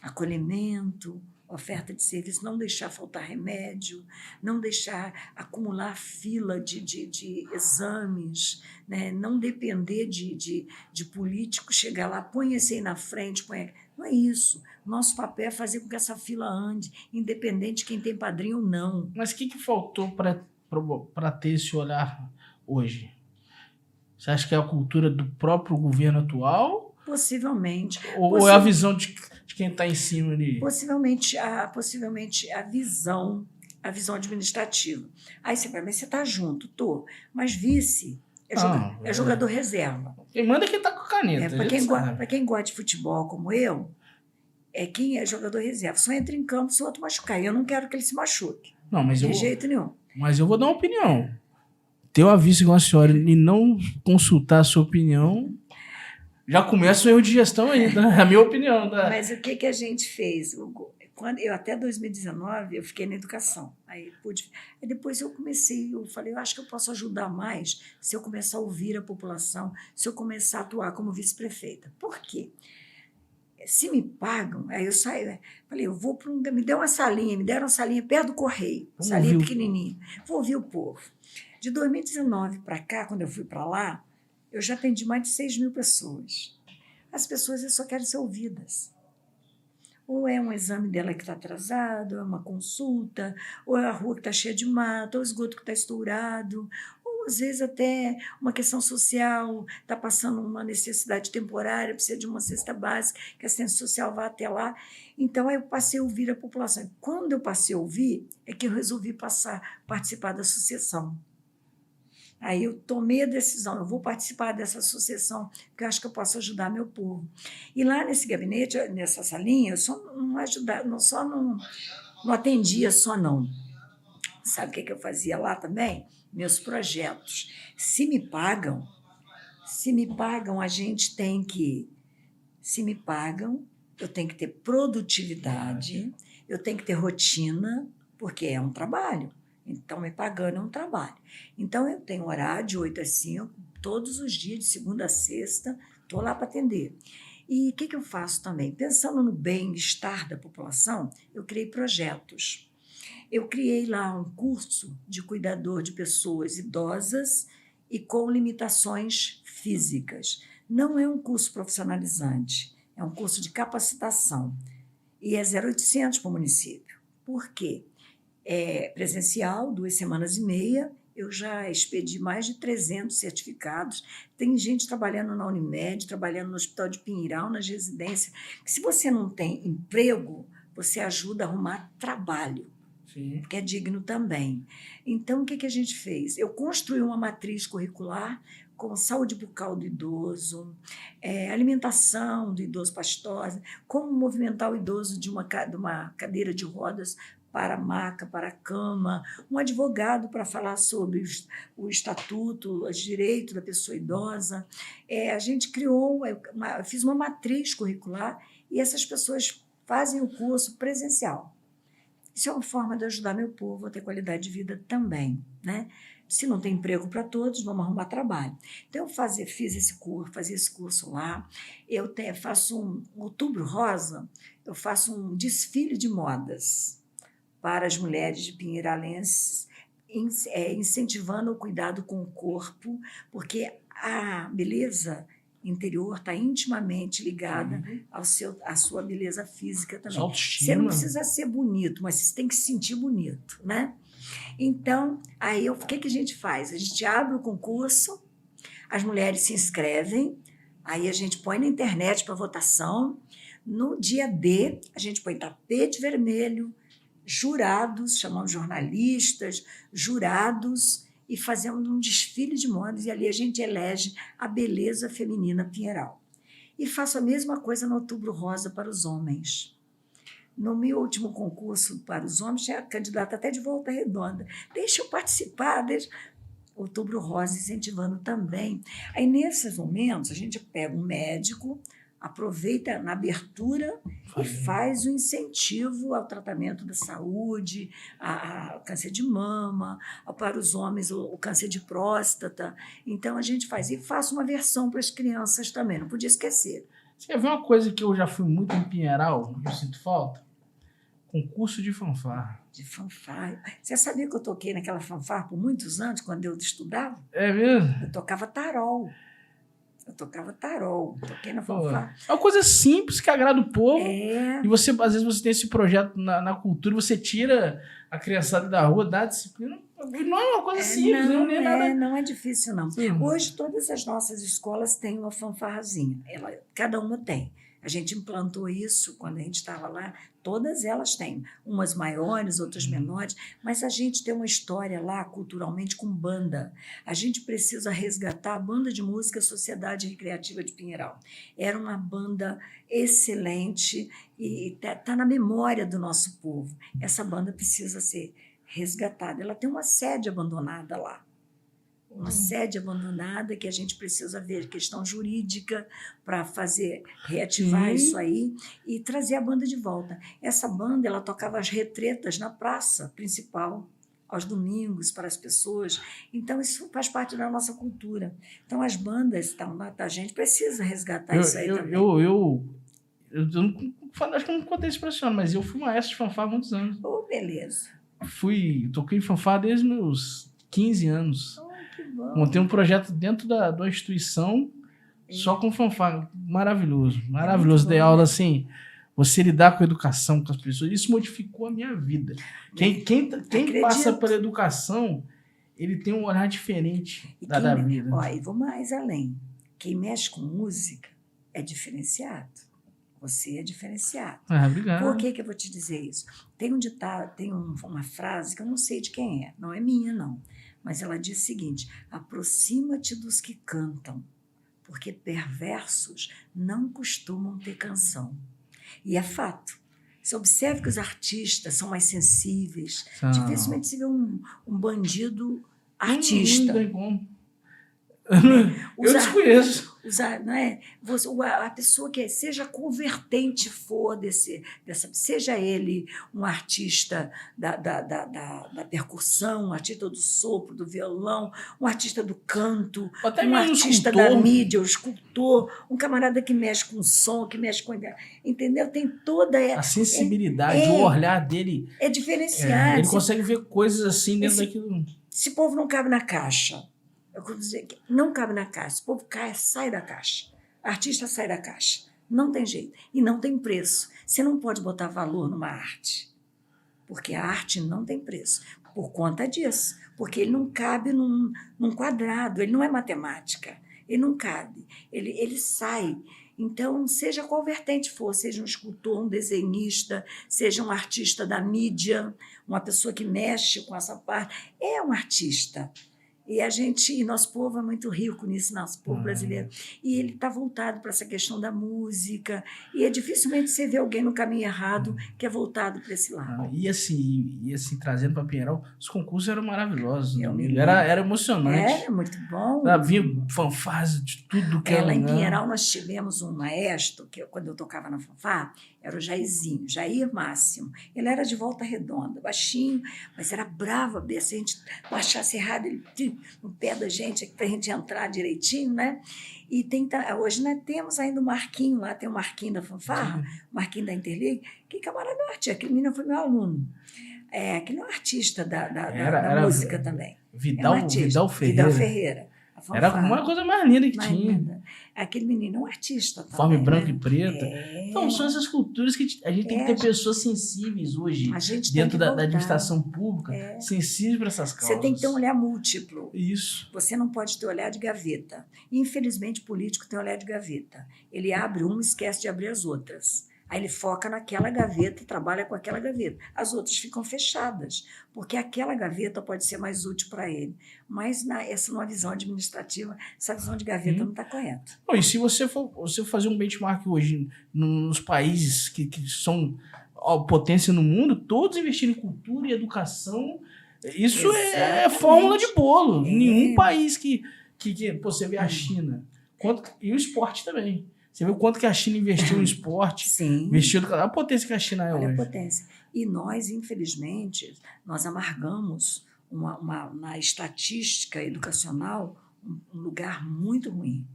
acolhimento, oferta de serviço, não deixar faltar remédio, não deixar acumular fila de exames, né? Não depender de político chegar lá, põe esse aí na frente, não é isso. Nosso papel é fazer com que essa fila ande, independente de quem tem padrinho ou não. Mas o que faltou para ter esse olhar hoje? Você acha que é a cultura do próprio governo atual? Possivelmente. Ou é a visão de quem está em cima ali? Possivelmente a visão administrativa. Aí você vai, mas você está junto, tô. Mas vice é jogador reserva. Quem manda é quem está com a caneta. Para quem gosta de futebol como eu, quem é jogador reserva. Só entra em campo se o outro machucar. E eu não quero que ele se machuque. Não, mas de jeito nenhum. Mas eu vou dar uma opinião. Ter uma vice igual a senhora e não consultar a sua opinião... Já começa o erro de gestão aí, tá? É a minha opinião. Tá? Mas o que a gente fez? Eu até 2019 eu fiquei na educação. Aí depois eu falei, eu acho que eu posso ajudar mais se eu começar a ouvir a população, se eu começar a atuar como vice-prefeita. Por quê? Se me pagam, aí eu saio, falei, eu vou me deram uma salinha perto do correio, salinha pequenininha, vou ouvir o povo. De 2019 para cá, quando eu fui para lá, eu já atendi mais de 6 mil pessoas. As pessoas só querem ser ouvidas. Ou é um exame dela que está atrasado, ou é uma consulta, ou é a rua que está cheia de mato, ou o esgoto que está estourado, ou às vezes até uma questão social, está passando uma necessidade temporária, precisa de uma cesta básica, que a assistência social vá até lá. Então, aí eu passei a ouvir a população. Quando eu passei a ouvir, é que eu resolvi participar da associação. Aí eu tomei a decisão, eu vou participar dessa associação, porque eu acho que eu posso ajudar meu povo. E lá nesse gabinete, nessa salinha, eu só não atendia só não. Sabe o que eu fazia lá também? Meus projetos. Se me pagam, a gente tem que... Se me pagam, eu tenho que ter produtividade, eu tenho que ter rotina, porque é um trabalho. Então, me pagando é um trabalho. Então, eu tenho horário de 8 às 5, todos os dias, de segunda a sexta, estou lá para atender. E o que eu faço também? Pensando no bem-estar da população, eu criei projetos. Eu criei lá um curso de cuidador de pessoas idosas e com limitações físicas. Não é um curso profissionalizante, é um curso de capacitação. E é 0,800 para o município. Por quê? É presencial, 2 semanas e meia, eu já expedi mais de 300 certificados. Tem gente trabalhando na Unimed, trabalhando no Hospital de Pinheiral, nas residências. Se você não tem emprego, você ajuda a arrumar trabalho. Sim. Porque é digno também. Então, o que a gente fez? Eu construí uma matriz curricular com saúde bucal do idoso, alimentação do idoso pastosa, como movimentar o idoso de uma cadeira de rodas para a maca, para a cama, um advogado para falar sobre o estatuto, os direitos da pessoa idosa. A gente criou, eu fiz uma matriz curricular e essas pessoas fazem o curso presencial. Isso é uma forma de ajudar meu povo a ter qualidade de vida também, né? Se não tem emprego para todos, vamos arrumar trabalho. Então, eu fiz esse curso, fazia esse curso lá. Eu faço um Outubro Rosa, eu faço um desfile de modas para as mulheres de pinheiralenses, incentivando o cuidado com o corpo, porque a beleza interior está intimamente ligada à sua beleza física também. Você não precisa ser bonito, mas você tem que se sentir bonito, né? Então, aí o que a gente faz? A gente abre o concurso, as mulheres se inscrevem, aí a gente põe na internet para votação. No dia D, a gente põe tapete vermelho, jurados, chamamos jornalistas, jurados, e fazemos um desfile de modas, e ali a gente elege a beleza feminina Pinheiral. E faço a mesma coisa no Outubro Rosa para os homens. No meu último concurso para os homens, tinha candidata até de Volta Redonda. Deixa eu participar, Outubro Rosa incentivando também. Aí, nesses momentos, a gente pega um médico, aproveita na abertura e faz o incentivo ao tratamento da saúde, ao câncer de mama, para os homens o câncer de próstata. Então, a gente faz. E faço uma versão para as crianças também, não podia esquecer. Você quer ver uma coisa que eu já fui muito em Pinheiral, eu sinto falta? Concurso de fanfarra. De fanfarra. Você sabia que eu toquei naquela fanfarra por muitos anos, quando eu estudava? É mesmo? Eu tocava tarol. Toquei na fanfarra. É uma coisa simples que agrada o povo. E você, às vezes, você tem esse projeto na cultura, você tira a criançada da rua, dá disciplina. Não é uma coisa simples, não é difícil, não. Hoje, todas as nossas escolas têm uma fanfarrazinha. Cada uma tem. A gente implantou isso quando a gente estava lá. Todas elas têm. Umas maiores, outras menores. Mas a gente tem uma história lá, culturalmente, com banda. A gente precisa resgatar a banda de música Sociedade Recreativa de Pinheiral. Era uma banda excelente e está na memória do nosso povo. Essa banda precisa ser resgatada. Ela tem uma sede abandonada lá. Uma sede abandonada que a gente precisa ver questão jurídica para reativar isso aí e trazer a banda de volta. Essa banda, ela tocava as retretas na praça principal, aos domingos, para as pessoas. Então, isso faz parte da nossa cultura. Então, as bandas estão lá, a gente precisa resgatar isso aí também. Eu acho que eu não contei isso para a senhora, mas eu fui maestro de fanfarra há muitos anos. Beleza. Toquei fanfarra desde meus 15 anos. Montei um projeto dentro da instituição só com fanfarra. Maravilhoso. Dei aula assim, você lidar com a educação, com as pessoas. Isso modificou a minha vida. Quem passa pela educação, ele tem um olhar diferente da vida. E vou mais além. Quem mexe com música é diferenciado. Você é diferenciado. Obrigado. Por que eu vou te dizer isso? Tem um ditado, tem uma frase que eu não sei de quem é. Não é minha, não. Mas ela diz o seguinte: aproxima-te dos que cantam, porque perversos não costumam ter canção. E é fato. Você observa que os artistas são mais sensíveis. Dificilmente se vê um bandido artista. Não tem como. Eu desconheço. usar, não é? A pessoa que seja convertente for seja ele um artista da percussão, um artista do sopro, do violão, um artista do canto, Até um mesmo artista escultor. da mídia, um escultor, um camarada que mexe com som, que mexe com... Entendeu? Tem toda... A sensibilidade, o olhar dele. É diferenciado. Ele consegue ver coisas assim dentro daquilo. Esse povo não cabe na caixa. Eu vou dizer que não cabe na caixa. Esse povo sai da caixa. Artista sai da caixa. Não tem jeito. E não tem preço. Você não pode botar valor numa arte. Porque a arte não tem preço. Por conta disso. Porque ele não cabe num quadrado. Ele não é matemática. Ele não cabe. Ele sai. Então, seja qual vertente for, seja um escultor, um desenhista, seja um artista da mídia, uma pessoa que mexe com essa parte, é um artista. E nosso povo é muito rico nisso, nosso povo brasileiro. E ele está voltado para essa questão da música. E dificilmente você vê alguém no caminho errado que é voltado para esse lado. E assim, trazendo para Pinheiral, os concursos eram maravilhosos. Era emocionante. Era muito bom. Havia fanfarras de tudo que era. Lá em Pinheiral nós tivemos um maestro, que quando eu tocava na fanfarra, era o Jairzinho, Jair Máximo. Ele era de Volta Redonda, baixinho, mas era bravo a beça. Se a gente achasse errado, ele no pé da gente, para a gente entrar direitinho, né? E hoje nós temos ainda o Marquinho lá, tem o Marquinho da fanfarra, o Marquinho da Interliga, que camarada é um artista, aquele menino foi meu aluno. Aquele é um artista da música também. Vidal Ferreira. Era uma coisa mais linda que tinha. Linda. Aquele menino é um artista também. Forma branca e preta. Então, são essas culturas que a gente tem que ter pessoas sensíveis hoje dentro da administração pública, sensíveis para essas causas. Você tem que ter um olhar múltiplo. Isso. Você não pode ter olhar de gaveta. Infelizmente, o político tem olhar de gaveta. Ele abre uma e esquece de abrir as outras. Aí ele foca naquela gaveta e trabalha com aquela gaveta. As outras ficam fechadas, porque aquela gaveta pode ser mais útil para ele. Mas numa visão administrativa, essa visão de gaveta não está correta. E se você for fazer um benchmark hoje nos países que são potência no mundo, todos investindo em cultura e educação, isso é fórmula de bolo. Nenhum país que você vê a China. E o esporte também. Você vê o quanto que a China investiu no esporte, investiu a potência que a China é hoje. Olha a potência. E nós, infelizmente, nós amargamos na estatística educacional um lugar muito ruim.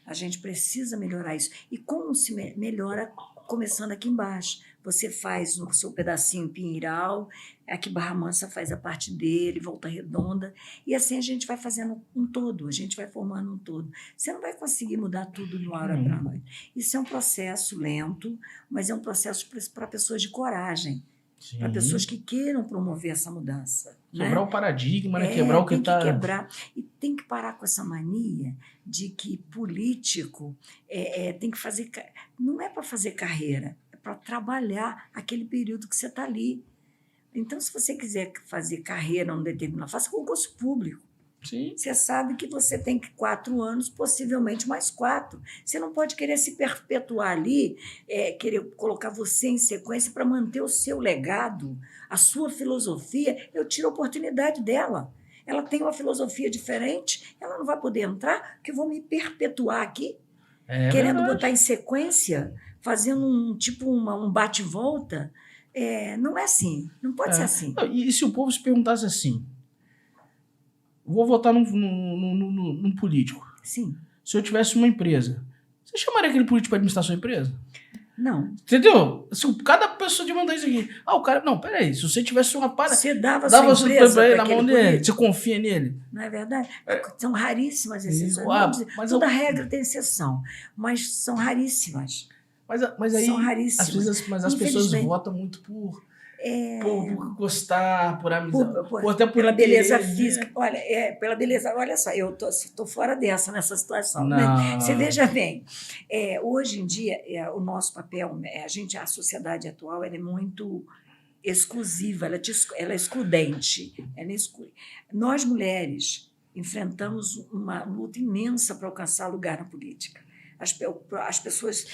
A gente precisa melhorar isso. E como se melhora? Começando aqui embaixo. Você faz o seu pedacinho em Pinheiral, aqui Barra Mansa faz a parte dele, Volta Redonda, e assim a gente vai fazendo um todo, a gente vai formando um todo. Você não vai conseguir mudar tudo de uma hora para a noite. Isso é um processo lento, mas é um processo para pessoas de coragem, para pessoas que queiram promover essa mudança. Quebrar o paradigma, né? Quebrar o que está... Tem que quebrar. E tem que parar com essa mania de que político tem que fazer... Não é para fazer carreira, é para trabalhar aquele período que você está ali. Então, se você quiser fazer carreira num determinado... Faça concurso público. Sim. Você sabe que você tem 4 anos, possivelmente mais 4. Você não pode querer se perpetuar ali, querer colocar você em sequência para manter o seu legado, a sua filosofia. Eu tiro a oportunidade dela. Ela tem uma filosofia diferente, ela não vai poder entrar, porque eu vou me perpetuar aqui, querendo botar em sequência, fazendo um bate-volta. Não é assim, não pode ser assim. E se o povo se perguntasse assim, vou votar num político. Sim. Se eu tivesse uma empresa, você chamaria aquele político para administrar sua empresa? Não. Entendeu? Se cada pessoa te mandar isso aqui. O cara... Não, peraí. Se você tivesse uma para... Você dava sua empresa pra ele na mão dele. Você confia nele. Não é verdade? São raríssimas exceções. Toda regra tem exceção. Mas são raríssimas. Mas aí... São raríssimas. Às vezes, as pessoas votam muito por gostar, por amizade, até por pela beleza física. Olha, pela beleza. Olha só, eu tô fora nessa situação. Né? Você veja bem, hoje em dia, o nosso papel, a sociedade atual, ela é muito exclusiva, ela é excludente. Nós, mulheres, enfrentamos uma luta imensa para alcançar lugar na política. As pessoas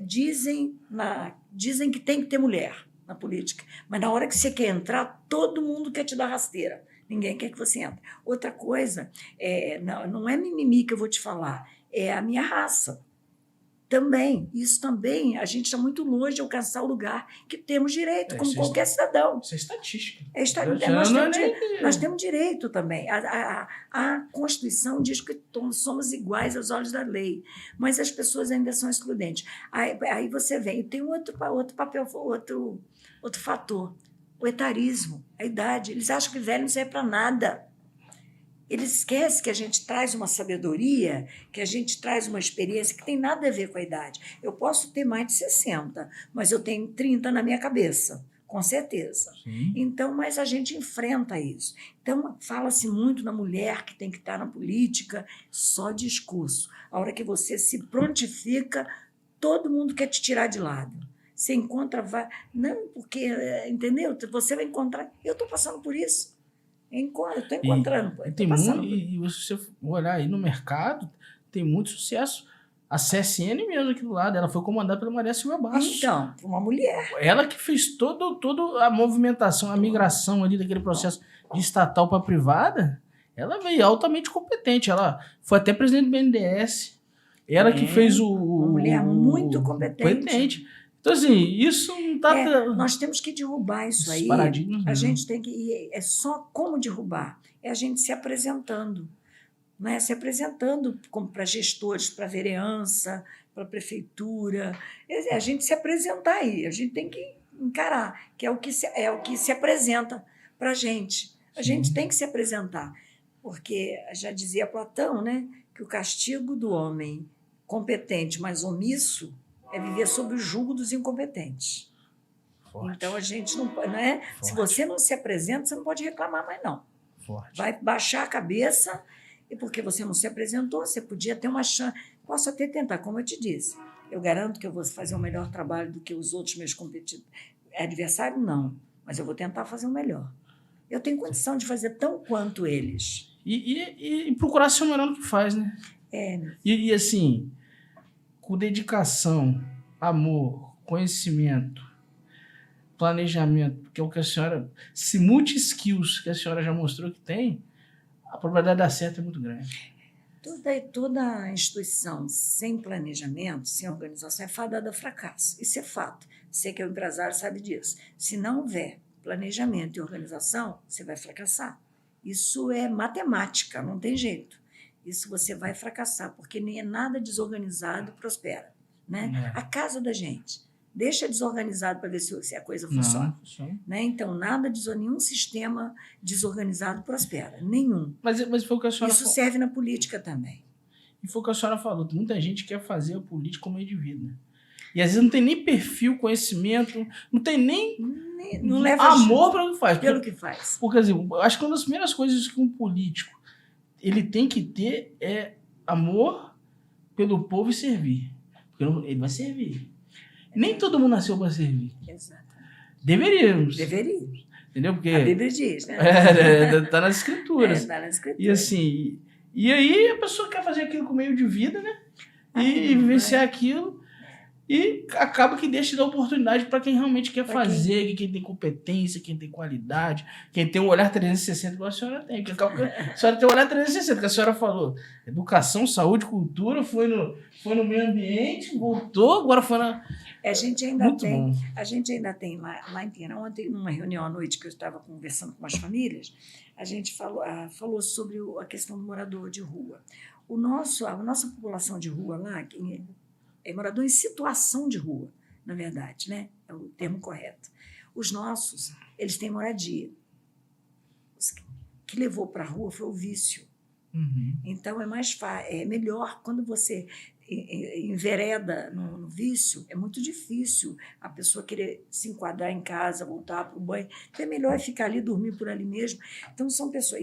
dizem que tem que ter mulher na política, mas na hora que você quer entrar, todo mundo quer te dar rasteira. Ninguém quer que você entre. Outra coisa, não é mimimi que eu vou te falar, é a minha raça. Também, isso também, a gente está muito longe de alcançar o lugar que temos direito, como qualquer cidadão. Isso é estatística. Nós temos direito também. A Constituição diz que somos iguais aos olhos da lei, mas as pessoas ainda são excludentes. Aí você vem, e tem outro papel, outro fator, o etarismo, a idade. Eles acham que velho não serve para nada. Eles esquecem que a gente traz uma sabedoria, que a gente traz uma experiência que tem nada a ver com a idade. Eu posso ter mais de 60, mas eu tenho 30 na minha cabeça, com certeza. Sim. Então, mas a gente enfrenta isso. Então, fala-se muito na mulher que tem que estar na política, só discurso. A hora que você se prontifica, todo mundo quer te tirar de lado. Você encontra... Não, porque, entendeu? Você vai encontrar... Eu estou passando por isso. Eu estou encontrando. E se você olhar aí no mercado, tem muito sucesso. A CSN mesmo aqui do lado, ela foi comandada pela Maria Silvia Bastos. Então, uma mulher. Ela que fez toda a movimentação, a migração ali daquele processo de estatal para privada, ela veio altamente competente. Ela foi até presidente do BNDES. Ela que fez uma mulher muito competente. Então, assim, isso não está... nós temos que derrubar isso aí. Paradigmas, a gente tem que... É só como derrubar. É a gente se apresentando. Né? Se apresentando para gestores, para vereança, para prefeitura. É a gente se apresentar aí. A gente tem que encarar, que é o que se apresenta para a gente. A gente tem que se apresentar. Porque já dizia Platão, né, que o castigo do homem competente, mas omisso, é viver sob o jugo dos incompetentes. Forte. Então, a gente não é. Se você não se apresenta, você não pode reclamar mais, não. Forte. Vai baixar a cabeça, e porque você não se apresentou, você podia ter uma chance. Posso até tentar, como eu te disse. Eu garanto que eu vou fazer um melhor trabalho do que os outros meus adversários, não. Mas eu vou tentar fazer o melhor. Eu tenho condição de fazer tão quanto eles. E procurar ser o melhor no que faz, né? E assim... com dedicação, amor, conhecimento, planejamento, que é o que a senhora, se multi-skills que a senhora já mostrou que tem, a probabilidade de dar certo é muito grande. Toda instituição sem planejamento, sem organização, é fadada a fracasso. Isso é fato. Você que é um empresário sabe disso. Se não houver planejamento e organização, você vai fracassar. Isso é matemática, não tem jeito. Isso você vai fracassar, porque nem nada desorganizado prospera. Né? A casa da gente deixa desorganizado para ver se a coisa funciona. Né? Então, nenhum sistema desorganizado prospera. Nenhum. Mas foi o que a senhora Isso serve na política também. E foi o que a senhora falou. Muita gente quer fazer a política como meio de vida. E às vezes não tem nem perfil, conhecimento, não tem nem não leva amor para o que faz. Pelo que faz. Porque assim, eu acho que uma das primeiras coisas que um político ele tem que ter amor pelo povo e servir. Porque ele vai servir. Nem todo mundo nasceu para servir. Exatamente. Deveríamos. Entendeu? Porque a Bíblia diz, né? Tá nas escrituras. Tá nas escrituras. E assim, e aí a pessoa quer fazer aquilo com meio de vida, né? E vivenciar aquilo. E acaba que deixa de dar oportunidade para quem realmente quer fazer, quem tem competência, quem tem qualidade, quem tem um olhar 360, igual a senhora tem. A senhora tem um olhar 360, que a senhora falou. Educação, saúde, cultura, foi no meio ambiente, voltou, agora foi na... A gente ainda tem lá em Pina. Ontem, numa reunião à noite que eu estava conversando com as famílias, a gente falou sobre a questão do morador de rua. A nossa população de rua lá... é morador em situação de rua, na verdade, né? É o termo correto. Os nossos, eles têm moradia. O que levou para a rua foi o vício. Uhum. Então, é melhor quando você envereda no vício, é muito difícil a pessoa querer se enquadrar em casa, voltar para o banho. Então, é melhor ficar ali, dormir por ali mesmo. Então, são pessoas...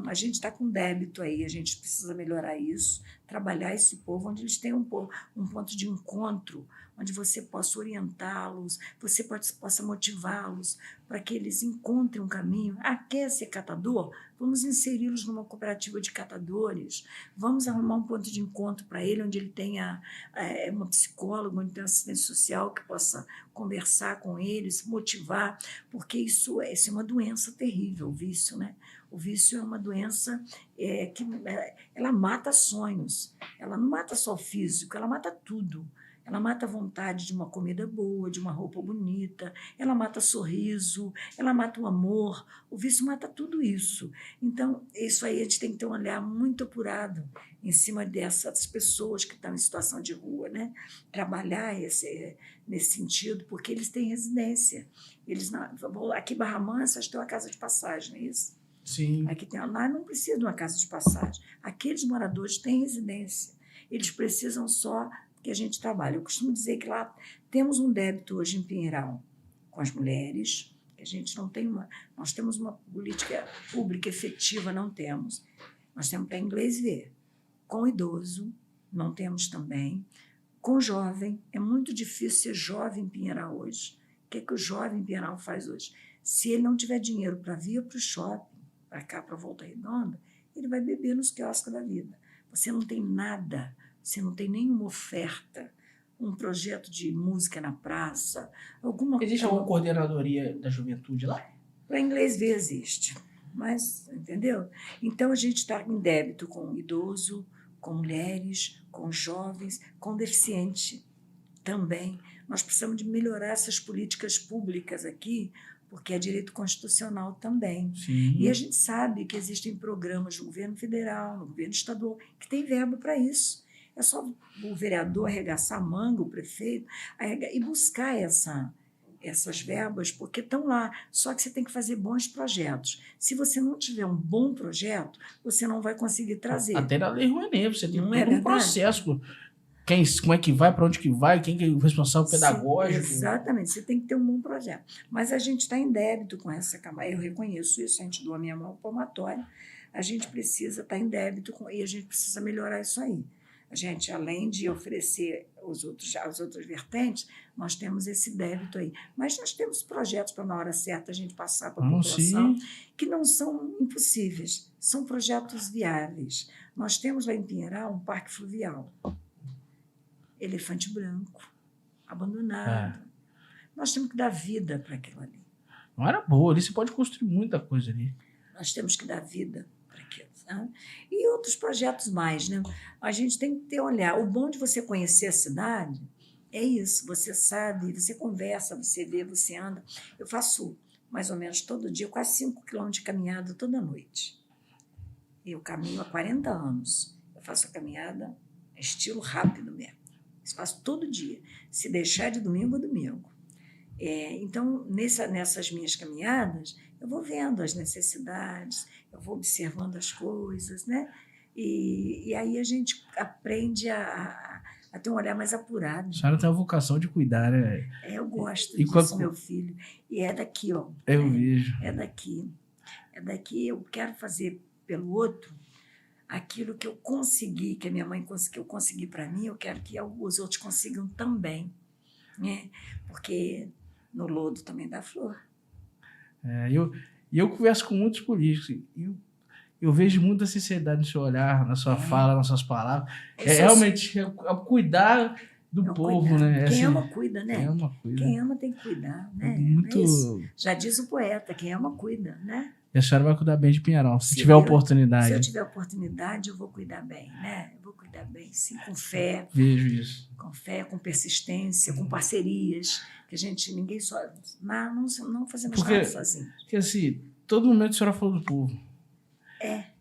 a gente está com débito aí, a gente precisa melhorar isso, trabalhar esse povo, onde eles têm um ponto de encontro, onde você possa orientá-los, você possa motivá-los para que eles encontrem um caminho. Quer ser catador? Vamos inseri-los numa cooperativa de catadores, vamos arrumar um ponto de encontro para ele, onde ele tenha uma psicóloga, onde tenha assistente social que possa conversar com eles, motivar, porque isso é uma doença terrível, o vício, né? O vício é uma doença ela mata sonhos. Ela não mata só o físico, ela mata tudo. Ela mata a vontade de uma comida boa, de uma roupa bonita, ela mata sorriso, ela mata o amor. O vício mata tudo isso. Então, isso aí a gente tem que ter um olhar muito apurado em cima dessas pessoas que estão em situação de rua, né? Trabalhar nesse sentido, porque eles têm residência. Aqui em Barra Mansa, acho que tem uma casa de passagem, não é isso? Sim. Lá não precisa de uma casa de passagem. Aqueles moradores têm residência. Eles precisam só que a gente trabalhe. Eu costumo dizer que lá temos um débito hoje em Pinheiral com as mulheres, que a gente não tem nós temos uma política pública efetiva, não temos. Nós temos para inglês ver. Com o idoso, não temos também. Com o jovem, é muito difícil ser jovem em Pinheiral hoje. O que o jovem em Pinheiral faz hoje? Se ele não tiver dinheiro para vir para o shopping, para cá, para Volta Redonda, ele vai beber nos quiosques da vida. Você não tem nada, você não tem nenhuma oferta, um projeto de música na praça, alguma coisa. Existe alguma coordenadoria da juventude lá? Para inglês ver existe, mas, entendeu? Então, a gente está em débito com o idoso, com mulheres, com jovens, com deficiente também. Nós precisamos de melhorar essas políticas públicas aqui, porque é direito constitucional também. Sim. E a gente sabe que existem programas no governo federal, no governo estadual, que tem verba para isso. É só o vereador arregaçar a manga, o prefeito, e buscar essas verbas, porque estão lá. Só que você tem que fazer bons projetos. Se você não tiver um bom projeto, você não vai conseguir trazer. Até na Lei Rouanet, você tem Não todo é um verdade? processo. Como é que vai, para onde que vai, quem que é o responsável pedagógico. Exatamente, você tem que ter um bom projeto. Mas a gente está em débito com essa camada, eu reconheço isso, a gente doa a minha mão palmatória, a gente precisa estar em débito e a gente precisa melhorar isso aí. A gente, além de oferecer as outras vertentes, nós temos esse débito aí. Mas nós temos projetos para, na hora certa, a gente passar para a população, que não são impossíveis, são projetos viáveis. Nós temos lá em Pinheiral um parque fluvial. Elefante branco, abandonado. Nós temos que dar vida para aquilo ali. Não era boa, ali você pode construir muita coisa ali. Nós temos que dar vida para aquilo. Né? E outros projetos mais, né? A gente tem que ter olhar. O bom de você conhecer a cidade é isso. Você sabe, você conversa, você vê, você anda. Eu faço mais ou menos todo dia, quase 5 quilômetros de caminhada toda noite. Eu caminho há 40 anos. Eu faço a caminhada estilo rápido mesmo. Eu faço todo dia, se deixar de domingo a domingo. Então, nessas minhas caminhadas, eu vou vendo as necessidades, eu vou observando as coisas, né? E aí a gente aprende a ter um olhar mais apurado. A senhora tem a vocação de cuidar, né? Eu gosto disso, meu filho. E é daqui, ó. Eu vejo. É daqui. É daqui, eu quero fazer pelo outro aquilo que eu consegui, que a minha mãe conseguiu, eu consegui para mim, eu quero que os outros consigam também, né? Porque no lodo também dá flor. Eu converso com muitos políticos e eu vejo muita sinceridade no seu olhar, na sua fala, nas suas palavras. Realmente cuidar do povo, cuidar. né? Quem ama, cuida, né? Quem ama, cuida. Quem ama tem que cuidar, né? Muito... É isso. Já diz o poeta, quem ama, cuida, né? E a senhora vai cuidar bem de Pinheiral, se tiver oportunidade. Se eu tiver oportunidade, eu vou cuidar bem, né? Eu vou cuidar bem, sim, com fé. Vejo isso. Com fé, com persistência, com parcerias, que a gente, ninguém só... Não fazemos nada sozinho. Porque, assim, todo momento a senhora falou do povo.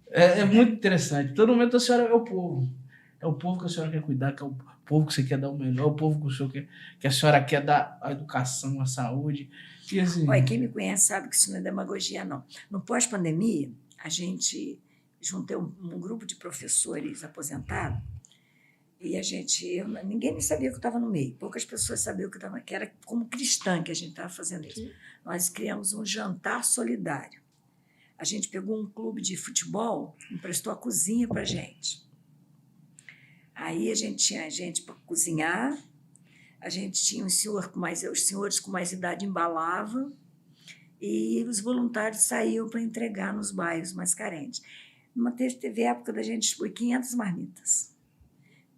É muito interessante. Todo momento a senhora é o povo. É o povo que a senhora quer cuidar, que é o povo que você quer dar o melhor, o povo que a senhora quer dar a educação, a saúde. E, assim, olha, quem me conhece sabe que isso não é demagogia, não. No pós-pandemia, a gente juntou um grupo de professores aposentados e ninguém nem sabia que eu estava no meio. Poucas pessoas sabiam que era como cristã que a gente estava fazendo isso. Sim. Nós criamos um jantar solidário. A gente pegou um clube de futebol, emprestou a cozinha para a gente. Aí a gente tinha gente para cozinhar, a gente tinha os senhores com mais idade embalavam e os voluntários saíam para entregar nos bairros mais carentes. Teve época da gente distribuir 500 marmitas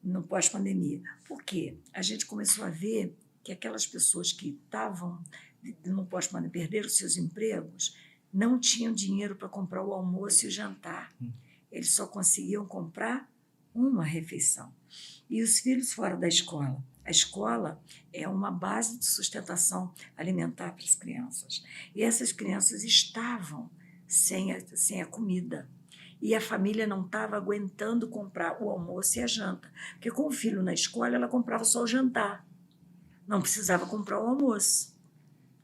no pós-pandemia. Por quê? A gente começou a ver que aquelas pessoas que estavam no pós-pandemia, perderam seus empregos, não tinham dinheiro para comprar o almoço e o jantar. Eles só conseguiam comprar uma refeição. E os filhos fora da escola. A escola é uma base de sustentação alimentar para as crianças. E essas crianças estavam sem a comida. E a família não estava aguentando comprar o almoço e a janta. Porque com o filho na escola, ela comprava só o jantar. Não precisava comprar o almoço.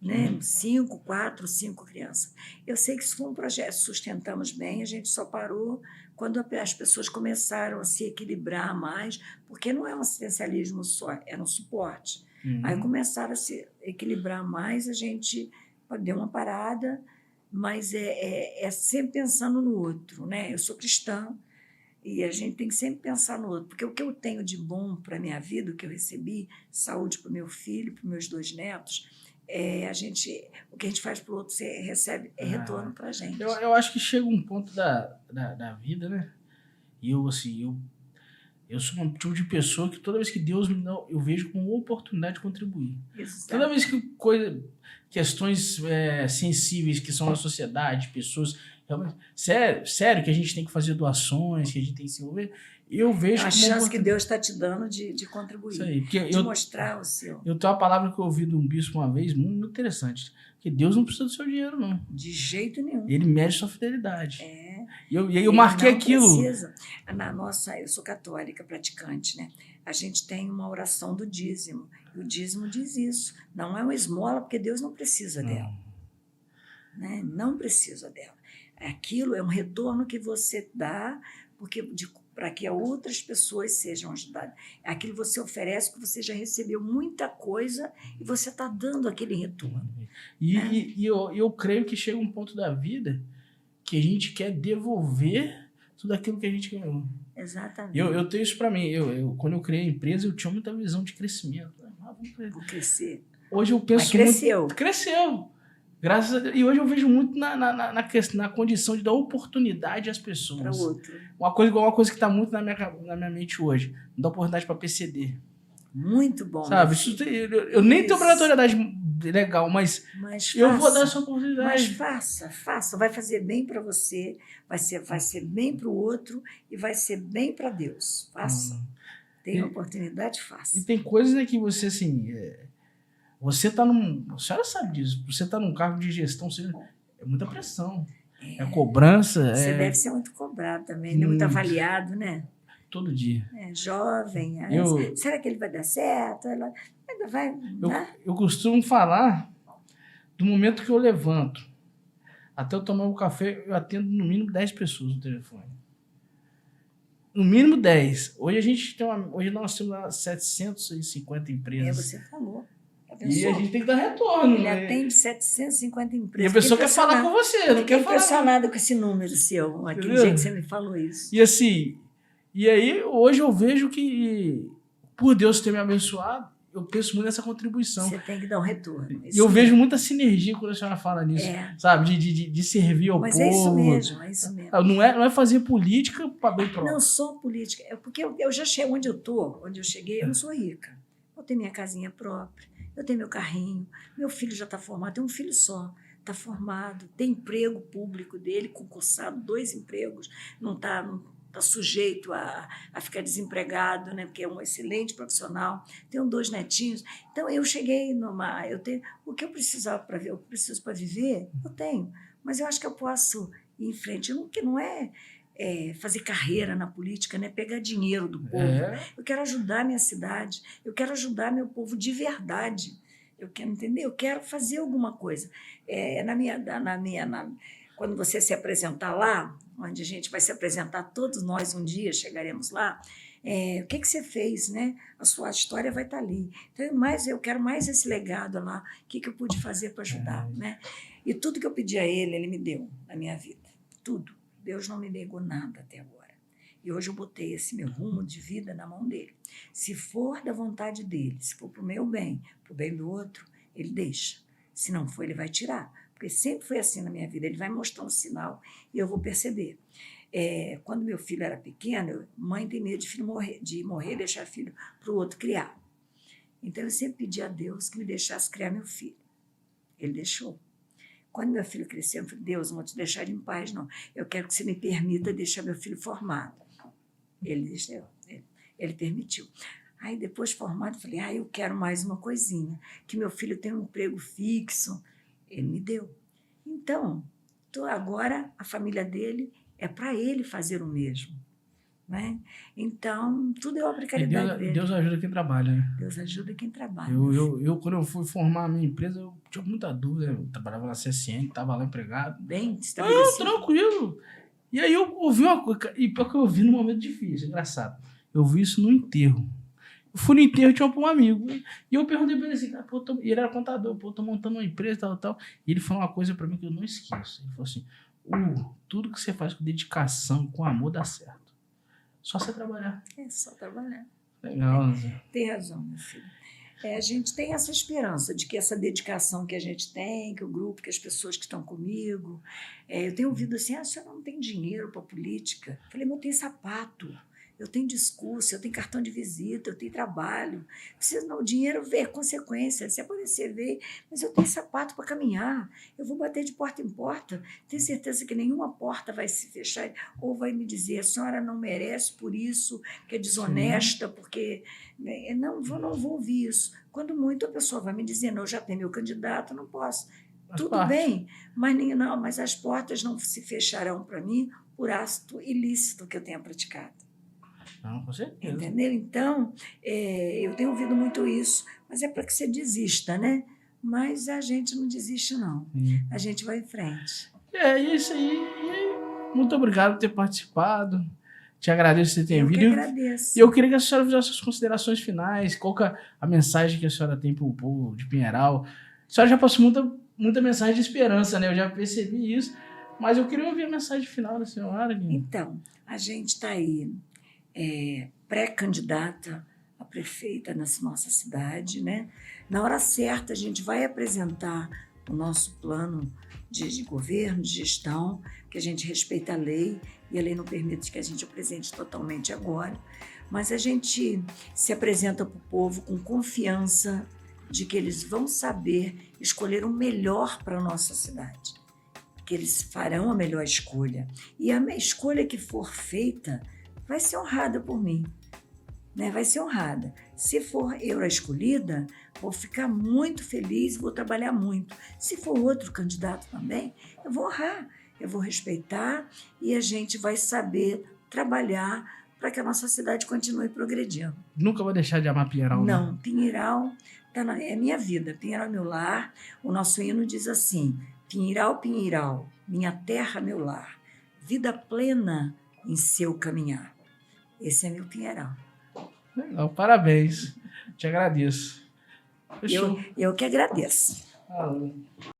Né? 5, 4, 5 crianças. Eu sei que isso foi um projeto, sustentamos bem, a gente só parou quando as pessoas começaram a se equilibrar mais, porque não é um assistencialismo só, era um suporte. Aí começaram a se equilibrar mais, a gente deu uma parada, mas é sempre pensando no outro. Né? Eu sou cristã, e a gente tem que sempre pensar no outro, porque o que eu tenho de bom para a minha vida, o que eu recebi, saúde para o meu filho, para os meus 2 netos, o que a gente faz para o outro, você recebe retorno para a gente. Eu acho que chega um ponto da vida, né? E eu sou um tipo de pessoa que toda vez que Deus me dá, eu vejo como uma oportunidade de contribuir. Exato. Toda vez que questões sensíveis que são na sociedade, pessoas... Realmente, sério que a gente tem que fazer doações, que a gente tem que se envolver, eu vejo a chance que Deus está te dando de contribuir, isso aí, de mostrar o seu. Eu tenho uma palavra que eu ouvi de um bispo uma vez, muito interessante, que Deus não precisa do seu dinheiro, não. De jeito nenhum. Ele mede sua fidelidade. E aí eu Ele marquei não aquilo. Precisa. Eu sou católica, praticante, né? A gente tem uma oração do dízimo, e o dízimo diz isso. Não é uma esmola, porque Deus não precisa dela. Né? Não precisa dela. Aquilo é um retorno que você dá para que outras pessoas sejam ajudadas. Aquilo você oferece porque você já recebeu muita coisa e você está dando aquele retorno. E eu creio que chega um ponto da vida que a gente quer devolver tudo aquilo que a gente ganhou. Exatamente. Eu tenho isso para mim. Quando eu criei a empresa, eu tinha muita visão de crescimento. Vou crescer. Hoje eu penso muito... Cresceu. Graças a Deus. E hoje eu vejo muito na condição de dar oportunidade às pessoas. Para o outro. Uma coisa que está muito na minha mente hoje. Dar oportunidade para PCD. Muito bom. Sabe? Eu nem tenho obrigatoriedade legal, mas eu vou dar essa oportunidade. Mas faça. Vai fazer bem para você, vai ser bem para o outro e vai ser bem para Deus. Faça. Tem oportunidade, faça. E tem coisas, né, que você, assim... Você tá a senhora sabe disso. Você tá num cargo de gestão, é muita pressão. É cobrança. Você deve ser muito cobrado também, né? Muito avaliado, né? Todo dia. Jovem. Será que ele vai dar certo? Eu costumo falar do momento que eu levanto até eu tomar um café, eu atendo no mínimo 10 pessoas no telefone. No mínimo 10. Hoje nós temos 750 empresas. Você falou. E a gente tem que dar retorno. Ele atende 750 empresas. E a pessoa quer falar com você, não quer falar. Impressionado com esse número seu, aquele dia que você me falou isso. E aí, hoje eu vejo que, por Deus ter me abençoado, eu penso muito nessa contribuição. Você tem que dar um retorno. E eu vejo muita sinergia quando a senhora fala nisso, sabe? De servir ao povo. Mas é isso mesmo. Não é fazer política para bem próprio. Não sou política. Porque eu já cheguei onde eu cheguei, eu não sou rica. Eu tenho minha casinha própria. Eu tenho meu carrinho, meu filho já está formado, tem um filho só, está formado, tem emprego público dele, concursado, 2 empregos, não está sujeito a ficar desempregado, né, porque é um excelente profissional, tenho 2 netinhos. Então, eu cheguei o que eu precisava para viver, o que eu preciso para viver, eu tenho, mas eu acho que eu posso ir em frente, que não é fazer carreira na política, né? Pegar dinheiro do povo. Eu quero ajudar a minha cidade, eu quero ajudar meu povo de verdade. Eu quero entender, eu quero fazer alguma coisa. Quando você se apresentar lá, onde a gente vai se apresentar, todos nós um dia chegaremos lá, o que você fez, né? A sua história vai estar ali. Então, eu quero mais esse legado lá, o que eu pude fazer para ajudar, né? E tudo que eu pedi a ele me deu na minha vida, tudo. Deus não me negou nada até agora. E hoje eu botei esse meu rumo de vida na mão dele. Se for da vontade dele, se for para o meu bem, para o bem do outro, ele deixa. Se não for, ele vai tirar. Porque sempre foi assim na minha vida. Ele vai mostrar um sinal e eu vou perceber. Quando meu filho era pequeno, mãe tem medo de morrer e deixar filho para o outro criar. Então eu sempre pedi a Deus que me deixasse criar meu filho. Ele deixou. Quando meu filho cresceu, eu falei, Deus, não vou te deixar em paz, não. Eu quero que você me permita deixar meu filho formado. Ele permitiu. Aí, depois formado, eu falei, eu quero mais uma coisinha, que meu filho tenha um emprego fixo. Ele me deu. Então, agora a família dele é para ele fazer o mesmo. Né? Então, tudo é obra de caridade dele. Deus ajuda quem trabalha, né? Deus ajuda quem trabalha. Quando eu fui formar a minha empresa, eu tinha muita dúvida. Eu trabalhava na CSN, estava lá empregado. Bem estabelecido. Tranquilo. E aí eu ouvi uma coisa, e pior que eu ouvi num momento difícil, engraçado. Eu vi isso no enterro. Eu fui no enterro e tinha um amigo. E eu perguntei pra ele assim, e ele era contador, tô montando uma empresa, tal. E ele falou uma coisa pra mim que eu não esqueço. Ele falou assim, tudo que você faz com dedicação, com amor, dá certo. Só você trabalhar. É só trabalhar. Legal. Tem razão, meu filho. A gente tem essa esperança de que essa dedicação que a gente tem, que o grupo, que as pessoas que estão comigo... eu tenho ouvido assim, a senhora não tem dinheiro para política? Eu falei, mas eu tenho sapato, eu tenho discurso, eu tenho cartão de visita, eu tenho trabalho. O dinheiro vê consequência, se aparecer, vê, mas eu tenho sapato para caminhar, eu vou bater de porta em porta, tenho certeza que nenhuma porta vai se fechar ou vai me dizer, a senhora não merece por isso, que é desonesta, porque... Não vou ouvir isso. Quando muito, a pessoa vai me dizer, não, eu já tenho meu candidato, não posso. Tudo bem, mas as portas não se fecharão para mim por ato ilícito que eu tenha praticado. Não, com certeza. Entendeu? Então, eu tenho ouvido muito isso, mas é para que você desista, né? Mas a gente não desiste, não. A gente vai em frente. É isso aí. Muito obrigado por ter participado. Te agradeço por você ter vindo. Eu que agradeço. E eu queria que a senhora fizesse as considerações finais. Qual que é a mensagem que a senhora tem para o povo de Pinheiral? A senhora já passou muita mensagem de esperança, né? Eu já percebi isso. Mas eu queria ouvir a mensagem final da senhora. Então, a gente está aí pré-candidata a prefeita na nossa cidade, né? Na hora certa, a gente vai apresentar o nosso plano de governo, de gestão, que a gente respeita a lei, e a lei não permite que a gente apresente totalmente agora, mas a gente se apresenta para o povo com confiança de que eles vão saber escolher o melhor para a nossa cidade, que eles farão a melhor escolha, e a escolha que for feita vai ser honrada por mim, né? Vai ser honrada. Se for eu a escolhida, vou ficar muito feliz, vou trabalhar muito. Se for outro candidato também, eu vou honrar, eu vou respeitar e a gente vai saber trabalhar para que a nossa cidade continue progredindo. Nunca vou deixar de amar Pinheiral, né? Não, Pinheiral é minha vida, Pinheiral é meu lar. O nosso hino diz assim, Pinheiral, Pinheiral, minha terra, meu lar, vida plena em seu caminhar. Esse é meu Pinheiral. Legal, parabéns. Te agradeço. Eu que agradeço. Falou.